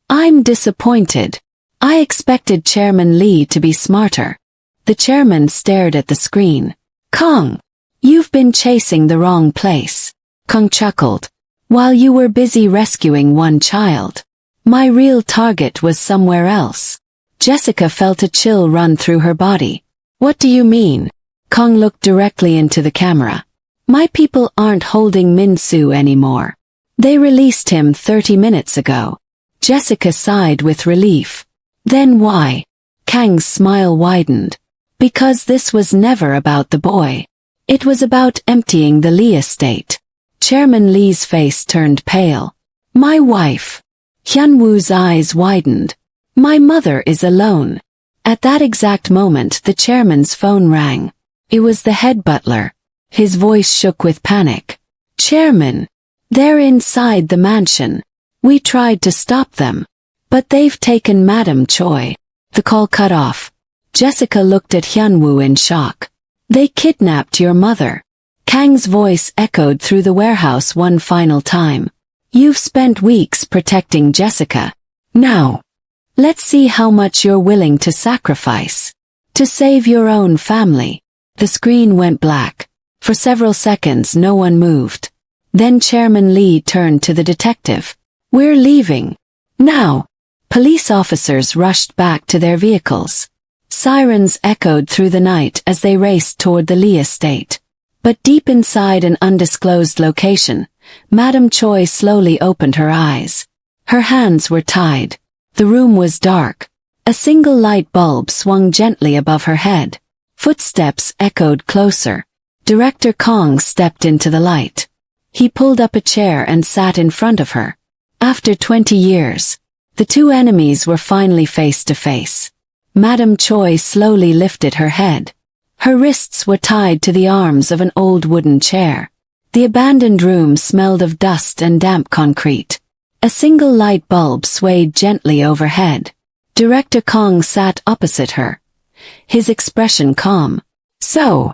S1: I'm disappointed. I expected Chairman Lee to be smarter. The chairman stared at the screen. Kong, you've been chasing the wrong place. Kong chuckled. while you were busy rescuing one child. My real target was somewhere else. Jessica felt a chill run through her body. What do you mean? Kong looked directly into the camera. My people aren't holding Min-soo anymore. They released him 30 minutes ago. Jessica sighed with relief. Then why? Kang's smile widened. Because this was never about the boy. It was about emptying the Lee estate. Chairman Lee's face turned pale. My wife. Hyun-woo's eyes widened. My mother is alone. At that exact moment the chairman's phone rang. It was the head butler. His voice shook with panic. Chairman. They're inside the mansion. We tried to stop them. But they've taken Madam Choi. The call cut off. Jessica looked at Hyun-woo in shock. They kidnapped your mother. Kang's voice echoed through the warehouse one final time. You've spent weeks protecting Jessica. Now, let's see how much you're willing to sacrifice. To save your own family. The screen went black. For several seconds no one moved. Then Chairman Lee turned to the detective. We're leaving. Now. Police officers rushed back to their vehicles. Sirens echoed through the night as they raced toward the Lee estate. But deep inside an undisclosed location, Madam Choi slowly opened her eyes. Her hands were tied. The room was dark. A single light bulb swung gently above her head. Footsteps echoed closer. Director Kong stepped into the light. He pulled up a chair and sat in front of her. After 20 years, the two enemies were finally face to face. Madam Choi slowly lifted her head. Her wrists were tied to the arms of an old wooden chair. The abandoned room smelled of dust and damp concrete. A single light bulb swayed gently overhead. Director Kong sat opposite her. His expression calm. So,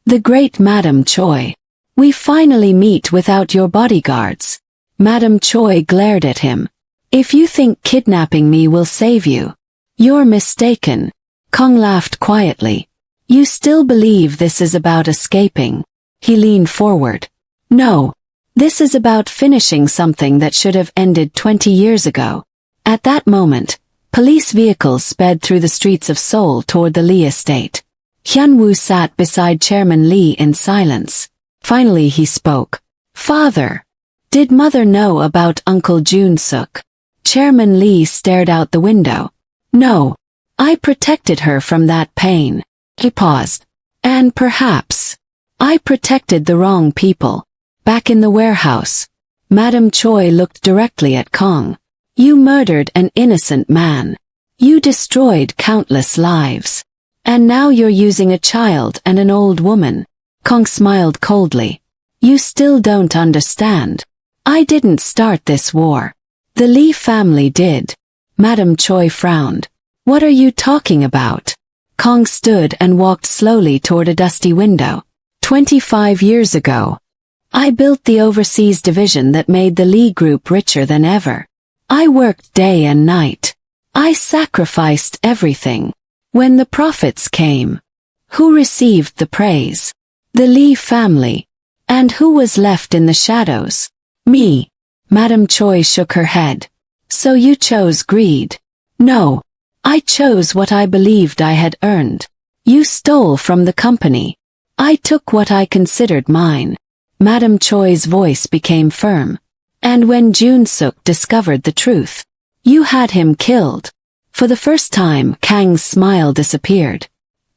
S1: the great Madam Choi. We finally meet without your bodyguards. Madam Choi glared at him. If you think kidnapping me will save you, you're mistaken. Kong laughed quietly. You still believe this is about escaping? He leaned forward. No. This is about finishing something that should have ended 20 years ago. At that moment, police vehicles sped through the streets of Seoul toward the Lee estate. Hyun-woo sat beside Chairman Lee in silence. Finally he spoke. Father. Did Mother know about Uncle Jun-suk? Chairman Lee stared out the window. No. I protected her from that pain. He paused. And perhaps I protected the wrong people. Back in the warehouse, Madam Choi looked directly at Kong. You murdered an innocent man. You destroyed countless lives. And now you're using a child and an old woman. Kong smiled coldly. You still don't understand. I didn't start this war. The Lee family did. Madam Choi frowned. What are you talking about? Kong stood and walked slowly toward a dusty window. 25 years ago, I built the overseas division that made the Lee Group richer than ever. I worked day and night. I sacrificed everything. When the profits came, who received the praise? The Lee family. And who was left in the shadows? Me. Madam Choi shook her head. So you chose greed? No. I chose what I believed I had earned. You stole from the company. I took what I considered mine. Madam Choi's voice became firm. And when Jun-suk discovered the truth, you had him killed. For the first time Kang's smile disappeared.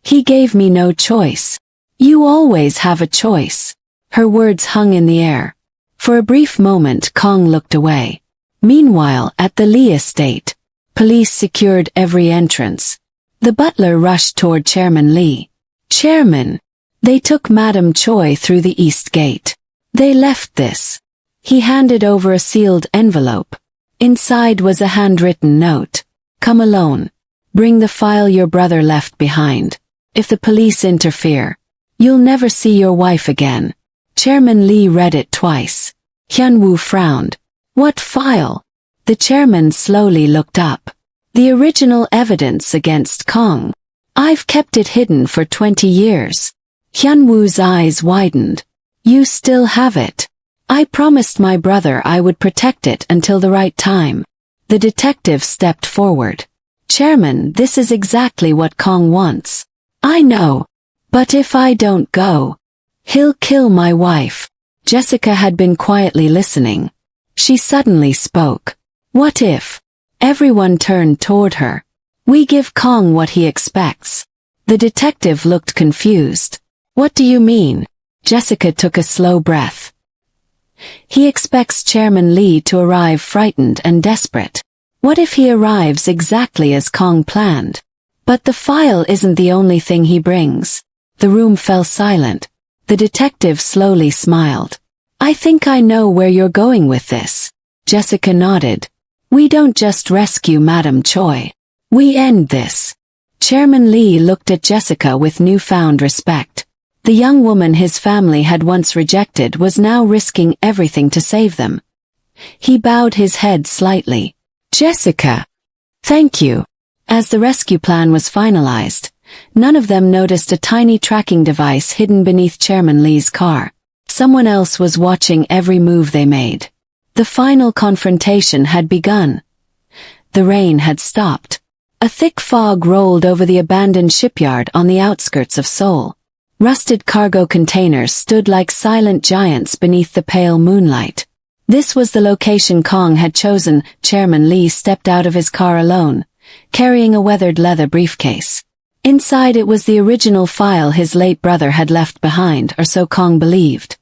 S1: He gave me no choice. You always have a choice. Her words hung in the air. For a brief moment Kong looked away. Meanwhile at the Lee estate, police secured every entrance. The butler rushed toward Chairman Lee. Chairman! They took Madam Choi through the east gate. They left this. He handed over a sealed envelope. Inside was a handwritten note. Come alone. Bring the file your brother left behind. If the police interfere, you'll never see your wife again. Chairman Lee read it twice. Hyun-woo frowned. What file? The chairman slowly looked up. The original evidence against Kong. I've kept it hidden for 20 years. Hyun-woo's eyes widened. You still have it? I promised my brother I would protect it until the right time. The detective stepped forward. Chairman, this is exactly what Kong wants. I know. But if I don't go, he'll kill my wife. Jessica had been quietly listening. She suddenly spoke. What if? Everyone turned toward her. We give Kong what he expects. The detective looked confused. What do you mean? Jessica took a slow breath. He expects Chairman Lee to arrive frightened and desperate. What if he arrives exactly as Kong planned? But the file isn't the only thing he brings. The room fell silent. The detective slowly smiled. I think I know where you're going with this. Jessica nodded. We don't just rescue Madam Choi. We end this. Chairman Lee looked at Jessica with newfound respect. The young woman his family had once rejected was now risking everything to save them. He bowed his head slightly. Jessica. Thank you. As the rescue plan was finalized, none of them noticed a tiny tracking device hidden beneath Chairman Lee's car. Someone else was watching every move they made. The final confrontation had begun. The rain had stopped. A thick fog rolled over the abandoned shipyard on the outskirts of Seoul. Rusted cargo containers stood like silent giants beneath the pale moonlight. This was the location Kong had chosen. Chairman Lee stepped out of his car alone, carrying a weathered leather briefcase. Inside it was the original file his late brother had left behind, or so Kong believed.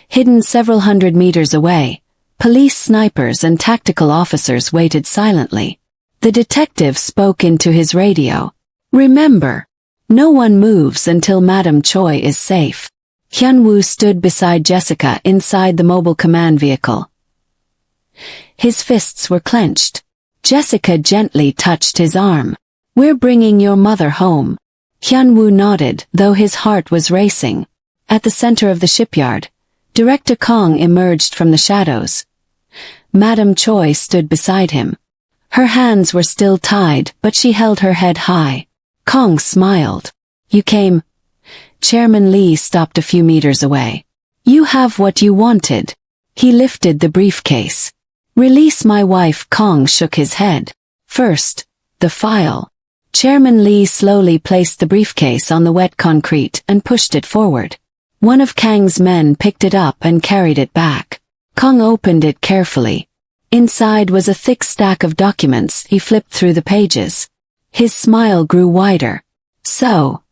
S1: Hidden several hundred meters away, police snipers and tactical officers waited silently. The detective spoke into his radio. Remember, no one moves until Madam Choi is safe. Hyun-woo stood beside Jessica inside the mobile command vehicle. His fists were clenched. Jessica gently touched his arm. We're bringing your mother home. Hyun-woo nodded, though his heart was racing. At the center of the shipyard, Director Kong emerged from the shadows. Madam Choi stood beside him. Her hands were still tied, but she held her head high. Kong smiled. You came. Chairman Lee stopped a few meters away. You have what you wanted. He lifted the briefcase. Release my wife. Kong shook his head. First, the file. Chairman Lee slowly placed the briefcase on the wet concrete and pushed it forward. One of Kang's men picked it up and carried it back. Kong opened it carefully. Inside was a thick stack of documents. He flipped through the pages. His smile grew wider. So,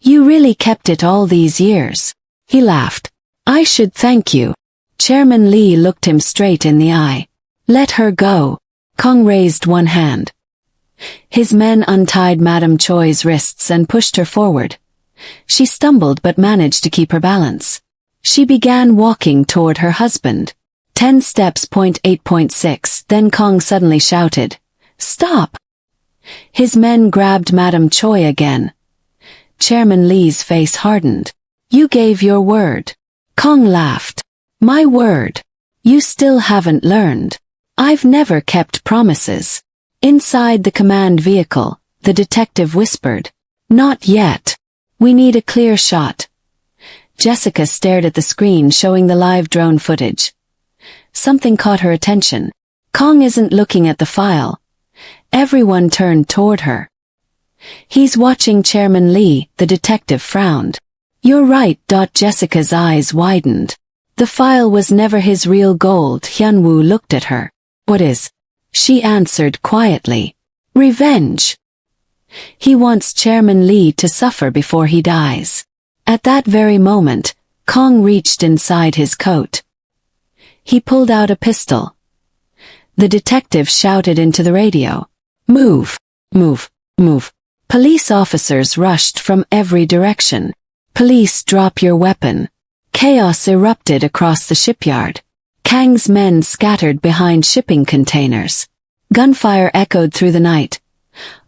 S1: you really kept it all these years? He laughed. I should thank you. Chairman Lee looked him straight in the eye. Let her go. Kong raised one hand. His men untied Madam Choi's wrists and pushed her forward. She stumbled but managed to keep her balance. She began walking toward her husband. 10 steps. 8.6. Then Kong suddenly shouted, Stop! His men grabbed Madam Choi again. Chairman Lee's face hardened. You gave your word. Kong laughed. My word. You still haven't learned. I've never kept promises. Inside the command vehicle, the detective whispered. Not yet. We need a clear shot. Jessica stared at the screen showing the live drone footage. Something caught her attention. Kong isn't looking at the file. Everyone turned toward her. He's watching Chairman Lee. The detective frowned. You're right. Jessica's eyes widened. The file was never his real gold. Hyun-woo looked at her. What is? She answered quietly. Revenge. He wants Chairman Lee to suffer before he dies. At that very moment, Kong reached inside his coat. He pulled out a pistol. The detective shouted into the radio. Move, move, move. Police officers rushed from every direction. Police, drop your weapon. Chaos erupted across the shipyard. Kang's men scattered behind shipping containers. Gunfire echoed through the night.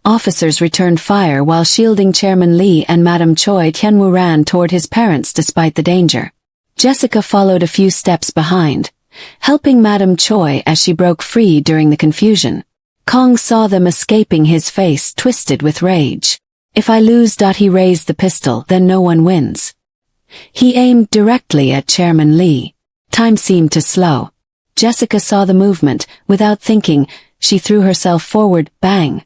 S1: Officers returned fire while shielding Chairman Lee and Madam Choi. Hyun-woo ran toward his parents despite the danger. Jessica followed a few steps behind, helping Madam Choi as she broke free during the confusion. Kong saw them escaping, his face twisted with rage. If I lose. He raised the pistol, then no one wins. He aimed directly at Chairman Lee. Time seemed to slow. Jessica saw the movement. Without thinking, she threw herself forward. Bang!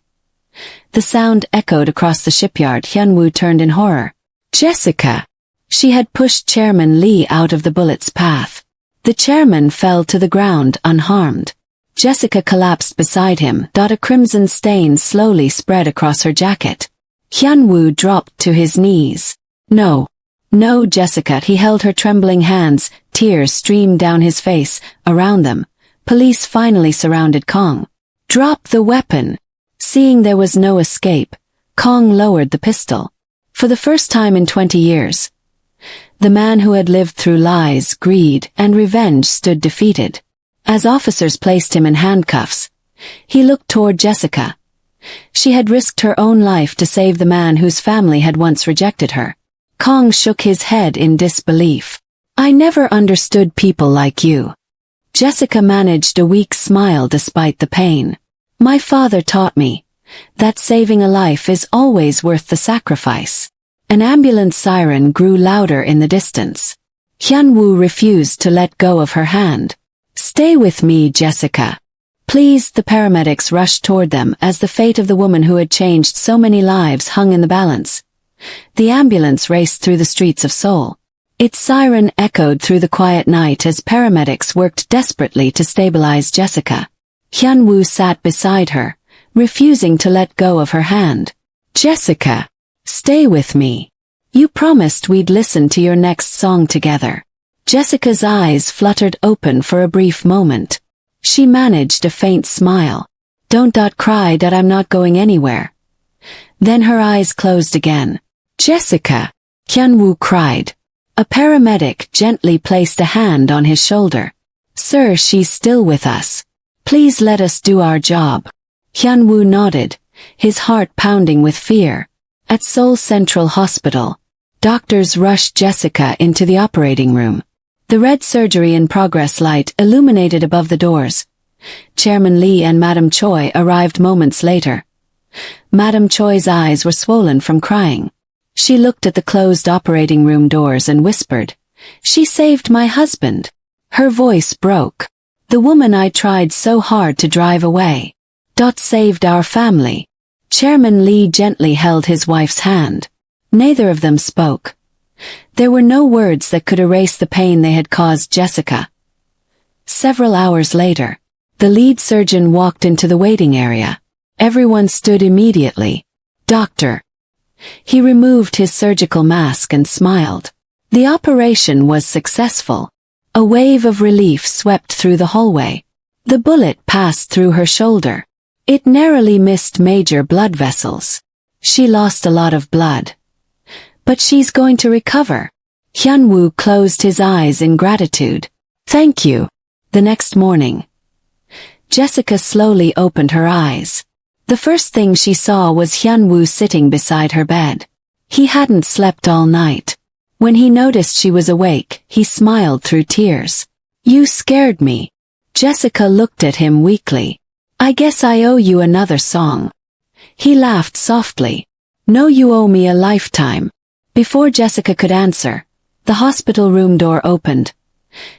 S1: The sound echoed across the shipyard. Hyunwoo turned in horror. Jessica! She had pushed Chairman Lee out of the bullet's path. The chairman fell to the ground unharmed. Jessica collapsed beside him. A crimson stain slowly spread across her jacket. Hyunwoo dropped to his knees. No. No, Jessica. He held her trembling hands. Tears streamed down his face. Around them, police finally surrounded Kong. Drop the weapon. Seeing there was no escape, Kong lowered the pistol. For the first time in 20 years, the man who had lived through lies, greed, and revenge stood defeated. As officers placed him in handcuffs, he looked toward Jessica. She had risked her own life to save the man whose family had once rejected her. Kong shook his head in disbelief. I never understood people like you. Jessica managed a weak smile despite the pain. My father taught me that saving a life is always worth the sacrifice. An ambulance siren grew louder in the distance. Hyunwoo refused to let go of her hand. Stay with me, Jessica. Please. The paramedics rushed toward them as the fate of the woman who had changed so many lives hung in the balance. The ambulance raced through the streets of Seoul. Its siren echoed through the quiet night as paramedics worked desperately to stabilize Jessica. Hyunwoo sat beside her, refusing to let go of her hand. Jessica, stay with me. You promised we'd listen to your next song together. Jessica's eyes fluttered open for a brief moment. She managed a faint smile. Don't cry. I'm not going anywhere. Then her eyes closed again. Jessica, Hyunwoo cried. A paramedic gently placed a hand on his shoulder. Sir, she's still with us. Please let us do our job. Hyunwoo nodded, his heart pounding with fear. At Seoul Central Hospital, doctors rushed Jessica into the operating room. The red surgery in progress light illuminated above the doors. Chairman Lee and Madam Choi arrived moments later. Madam Choi's eyes were swollen from crying. She looked at the closed operating room doors and whispered, She saved my husband. Her voice broke. The woman I tried so hard to drive away. Saved our family. Chairman Lee gently held his wife's hand. Neither of them spoke. There were no words that could erase the pain they had caused Jessica. Several hours later, the lead surgeon walked into the waiting area. Everyone stood immediately. Doctor. He removed his surgical mask and smiled. The operation was successful. A wave of relief swept through the hallway. The bullet passed through her shoulder. It narrowly missed major blood vessels. She lost a lot of blood. But she's going to recover. Hyunwoo closed his eyes in gratitude. Thank you. The next morning, Jessica slowly opened her eyes. The first thing she saw was Hyunwoo sitting beside her bed. He hadn't slept all night. When he noticed she was awake, he smiled through tears. You scared me. Jessica looked at him weakly. I guess I owe you another song. He laughed softly. No, you owe me a lifetime. Before Jessica could answer, the hospital room door opened.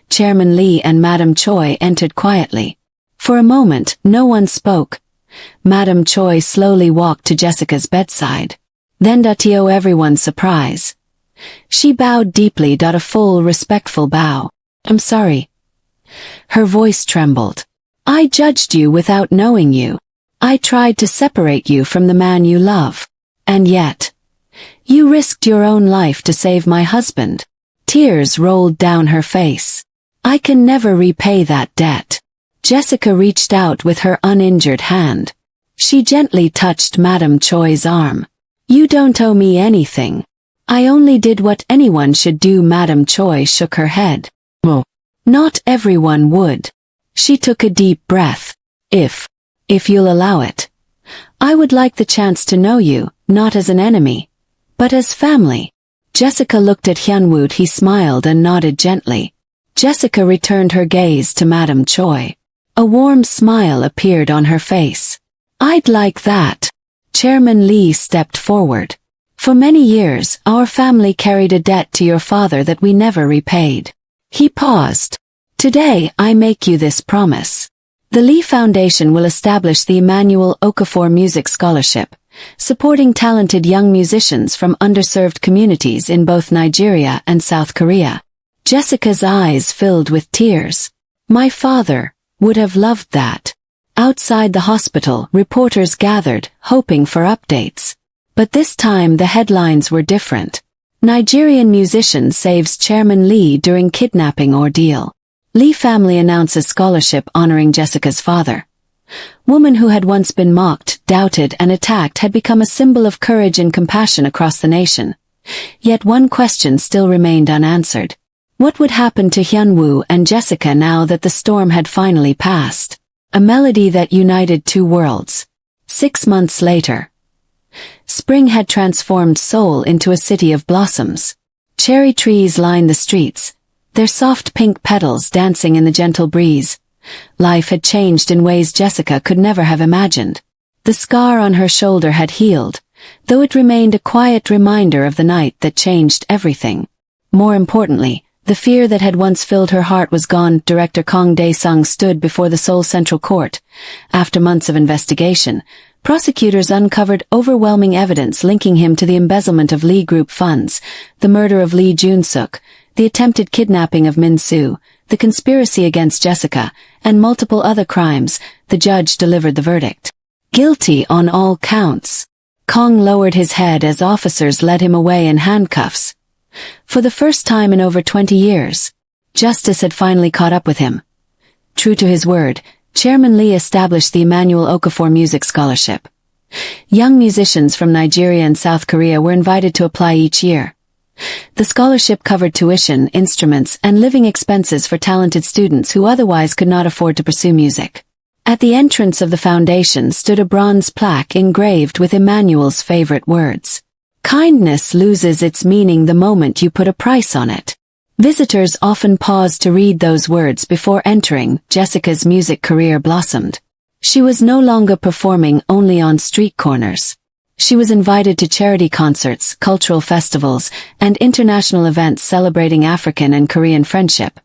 S1: Chairman Lee and Madam Choi entered quietly. For a moment, no one spoke. Madam Choi slowly walked to Jessica's bedside. Then to everyone's surprise, she bowed deeply. A full, respectful bow. I'm sorry. Her voice trembled. I judged you without knowing you. I tried to separate you from the man you love. And yet, you risked your own life to save my husband. Tears rolled down her face. I can never repay that debt. Jessica reached out with her uninjured hand. She gently touched Madam Choi's arm. You don't owe me anything. I only did what anyone should do. Madam Choi shook her head. Well, not everyone would. She took a deep breath. If you'll allow it, I would like the chance to know you, not as an enemy, but as family. Jessica looked at Hyunwoo. He smiled and nodded gently. Jessica returned her gaze to Madam Choi. A warm smile appeared on her face. I'd like that. Chairman Lee stepped forward. For many years, our family carried a debt to your father that we never repaid. He paused. Today, I make you this promise. The Lee Foundation will establish the Emmanuel Okafor Music Scholarship, supporting talented young musicians from underserved communities in both Nigeria and South Korea. Jessica's eyes filled with tears. My father would have loved that. Outside the hospital, reporters gathered, hoping for updates. But this time the headlines were different. Nigerian musician saves Chairman Lee during kidnapping ordeal. Lee family announces scholarship honoring Jessica's father. Woman who had once been mocked, doubted, and attacked had become a symbol of courage and compassion across the nation. Yet one question still remained unanswered. What would happen to Hyunwoo and Jessica now that the storm had finally passed? A melody that united two worlds. 6 months later. Spring had transformed Seoul into a city of blossoms. Cherry trees lined the streets, their soft pink petals dancing in the gentle breeze. Life had changed in ways Jessica could never have imagined. The scar on her shoulder had healed, though it remained a quiet reminder of the night that changed everything. More importantly, the fear that had once filled her heart was gone. Director Kang Dae-sung stood before the Seoul Central Court. After months of investigation, prosecutors uncovered overwhelming evidence linking him to the embezzlement of Lee Group funds, the murder of Lee Jun-suk, the attempted kidnapping of Min-soo, the conspiracy against Jessica, and multiple other crimes. The judge delivered the verdict. Guilty on all counts. Kang lowered his head as officers led him away in handcuffs. For the first time in over 20 years, justice had finally caught up with him. True to his word, Chairman Lee established the Emmanuel Okafor Music Scholarship. Young musicians from Nigeria and South Korea were invited to apply each year. The scholarship covered tuition, instruments, and living expenses for talented students who otherwise could not afford to pursue music. At the entrance of the foundation stood a bronze plaque engraved with Emmanuel's favorite words. Kindness loses its meaning the moment you put a price on it. Visitors often paused to read those words before entering. Jessica's music career blossomed. She was no longer performing only on street corners. She was invited to charity concerts, cultural festivals, and international events celebrating African and Korean friendship.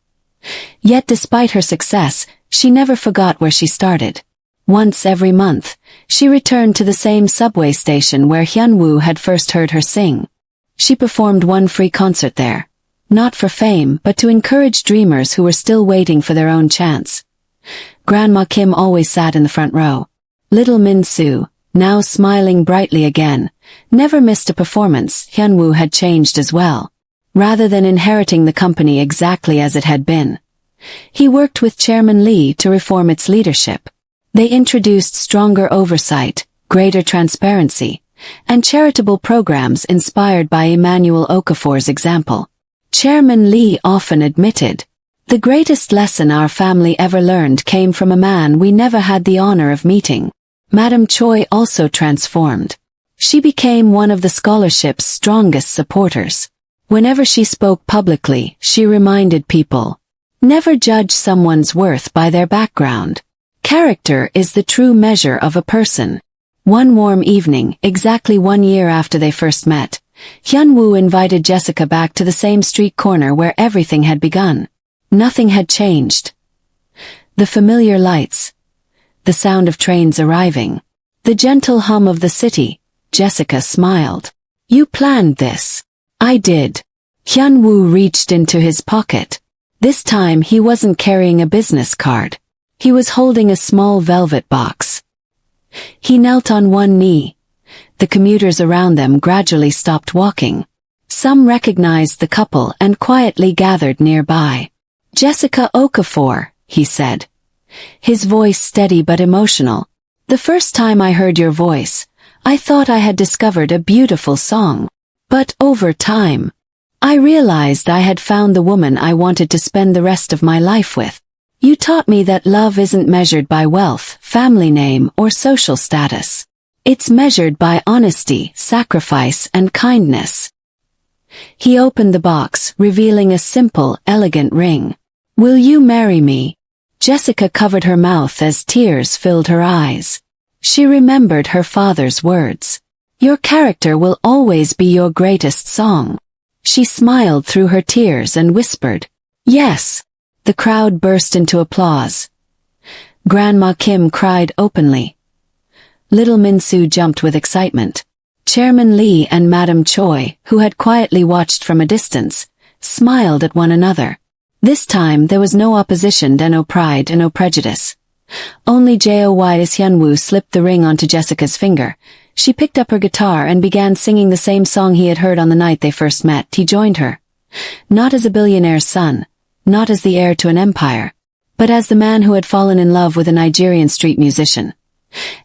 S1: Yet despite her success, she never forgot where she started. Once every month, she returned to the same subway station where Hyunwoo had first heard her sing. She performed one free concert there. Not for fame, but to encourage dreamers who were still waiting for their own chance. Grandma Kim always sat in the front row. Little Min-soo, now smiling brightly again, never missed a performance. Hyunwoo had changed as well. Rather than inheriting the company exactly as it had been, he worked with Chairman Lee to reform its leadership. They introduced stronger oversight, greater transparency, and charitable programs inspired by Emmanuel Okafor's example. Chairman Lee often admitted, "The greatest lesson our family ever learned came from a man we never had the honor of meeting." Madam Choi also transformed. She became one of the scholarship's strongest supporters. Whenever she spoke publicly, she reminded people, never judge someone's worth by their background. Character is the true measure of a person. One warm evening, exactly 1 year after they first met, Hyunwoo invited Jessica back to the same street corner where everything had begun. Nothing had changed. The familiar lights, the sound of trains arriving, the gentle hum of the city. Jessica smiled. "You planned this." "I did." Hyunwoo reached into his pocket. This time he wasn't carrying a business card. He was holding a small velvet box. He knelt on one knee. The commuters around them gradually stopped walking. Some recognized the couple and quietly gathered nearby. "Jessica Okafor," he said. His voice steady but emotional. "The first time I heard your voice, I thought I had discovered a beautiful song. But over time, I realized I had found the woman I wanted to spend the rest of my life with. You taught me that love isn't measured by wealth, family name, or social status. It's measured by honesty, sacrifice, and kindness." He opened the box, revealing a simple, elegant ring. "Will you marry me?" Jessica covered her mouth as tears filled her eyes. She remembered her father's words. "Your character will always be your greatest song." She smiled through her tears and whispered, "Yes." The crowd burst into applause. Grandma Kim cried openly. Little Min-soo jumped with excitement. Chairman Lee and Madam Choi, who had quietly watched from a distance, smiled at one another. This time there was no opposition and no pride and no prejudice. Only Joy's Hyunwoo slipped the ring onto Jessica's finger. She picked up her guitar and began singing the same song he had heard on the night they first met. He joined her. Not as a billionaire's son, not as the heir to an empire, but as the man who had fallen in love with a Nigerian street musician.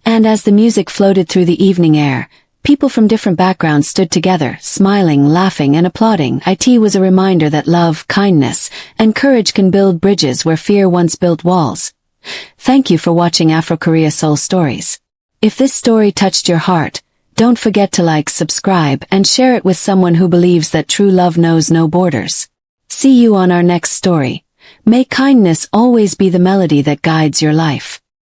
S1: And as the music floated through the evening air, people from different backgrounds stood together, smiling, laughing, and applauding. It was a reminder that love, kindness, and courage can build bridges where fear once built walls. Thank you for watching Afrokorea Seoul Stories. If this story touched your heart, don't forget to like, subscribe, and share it with someone who believes that true love knows no borders. See you on our next story. May kindness always be the melody that guides your life.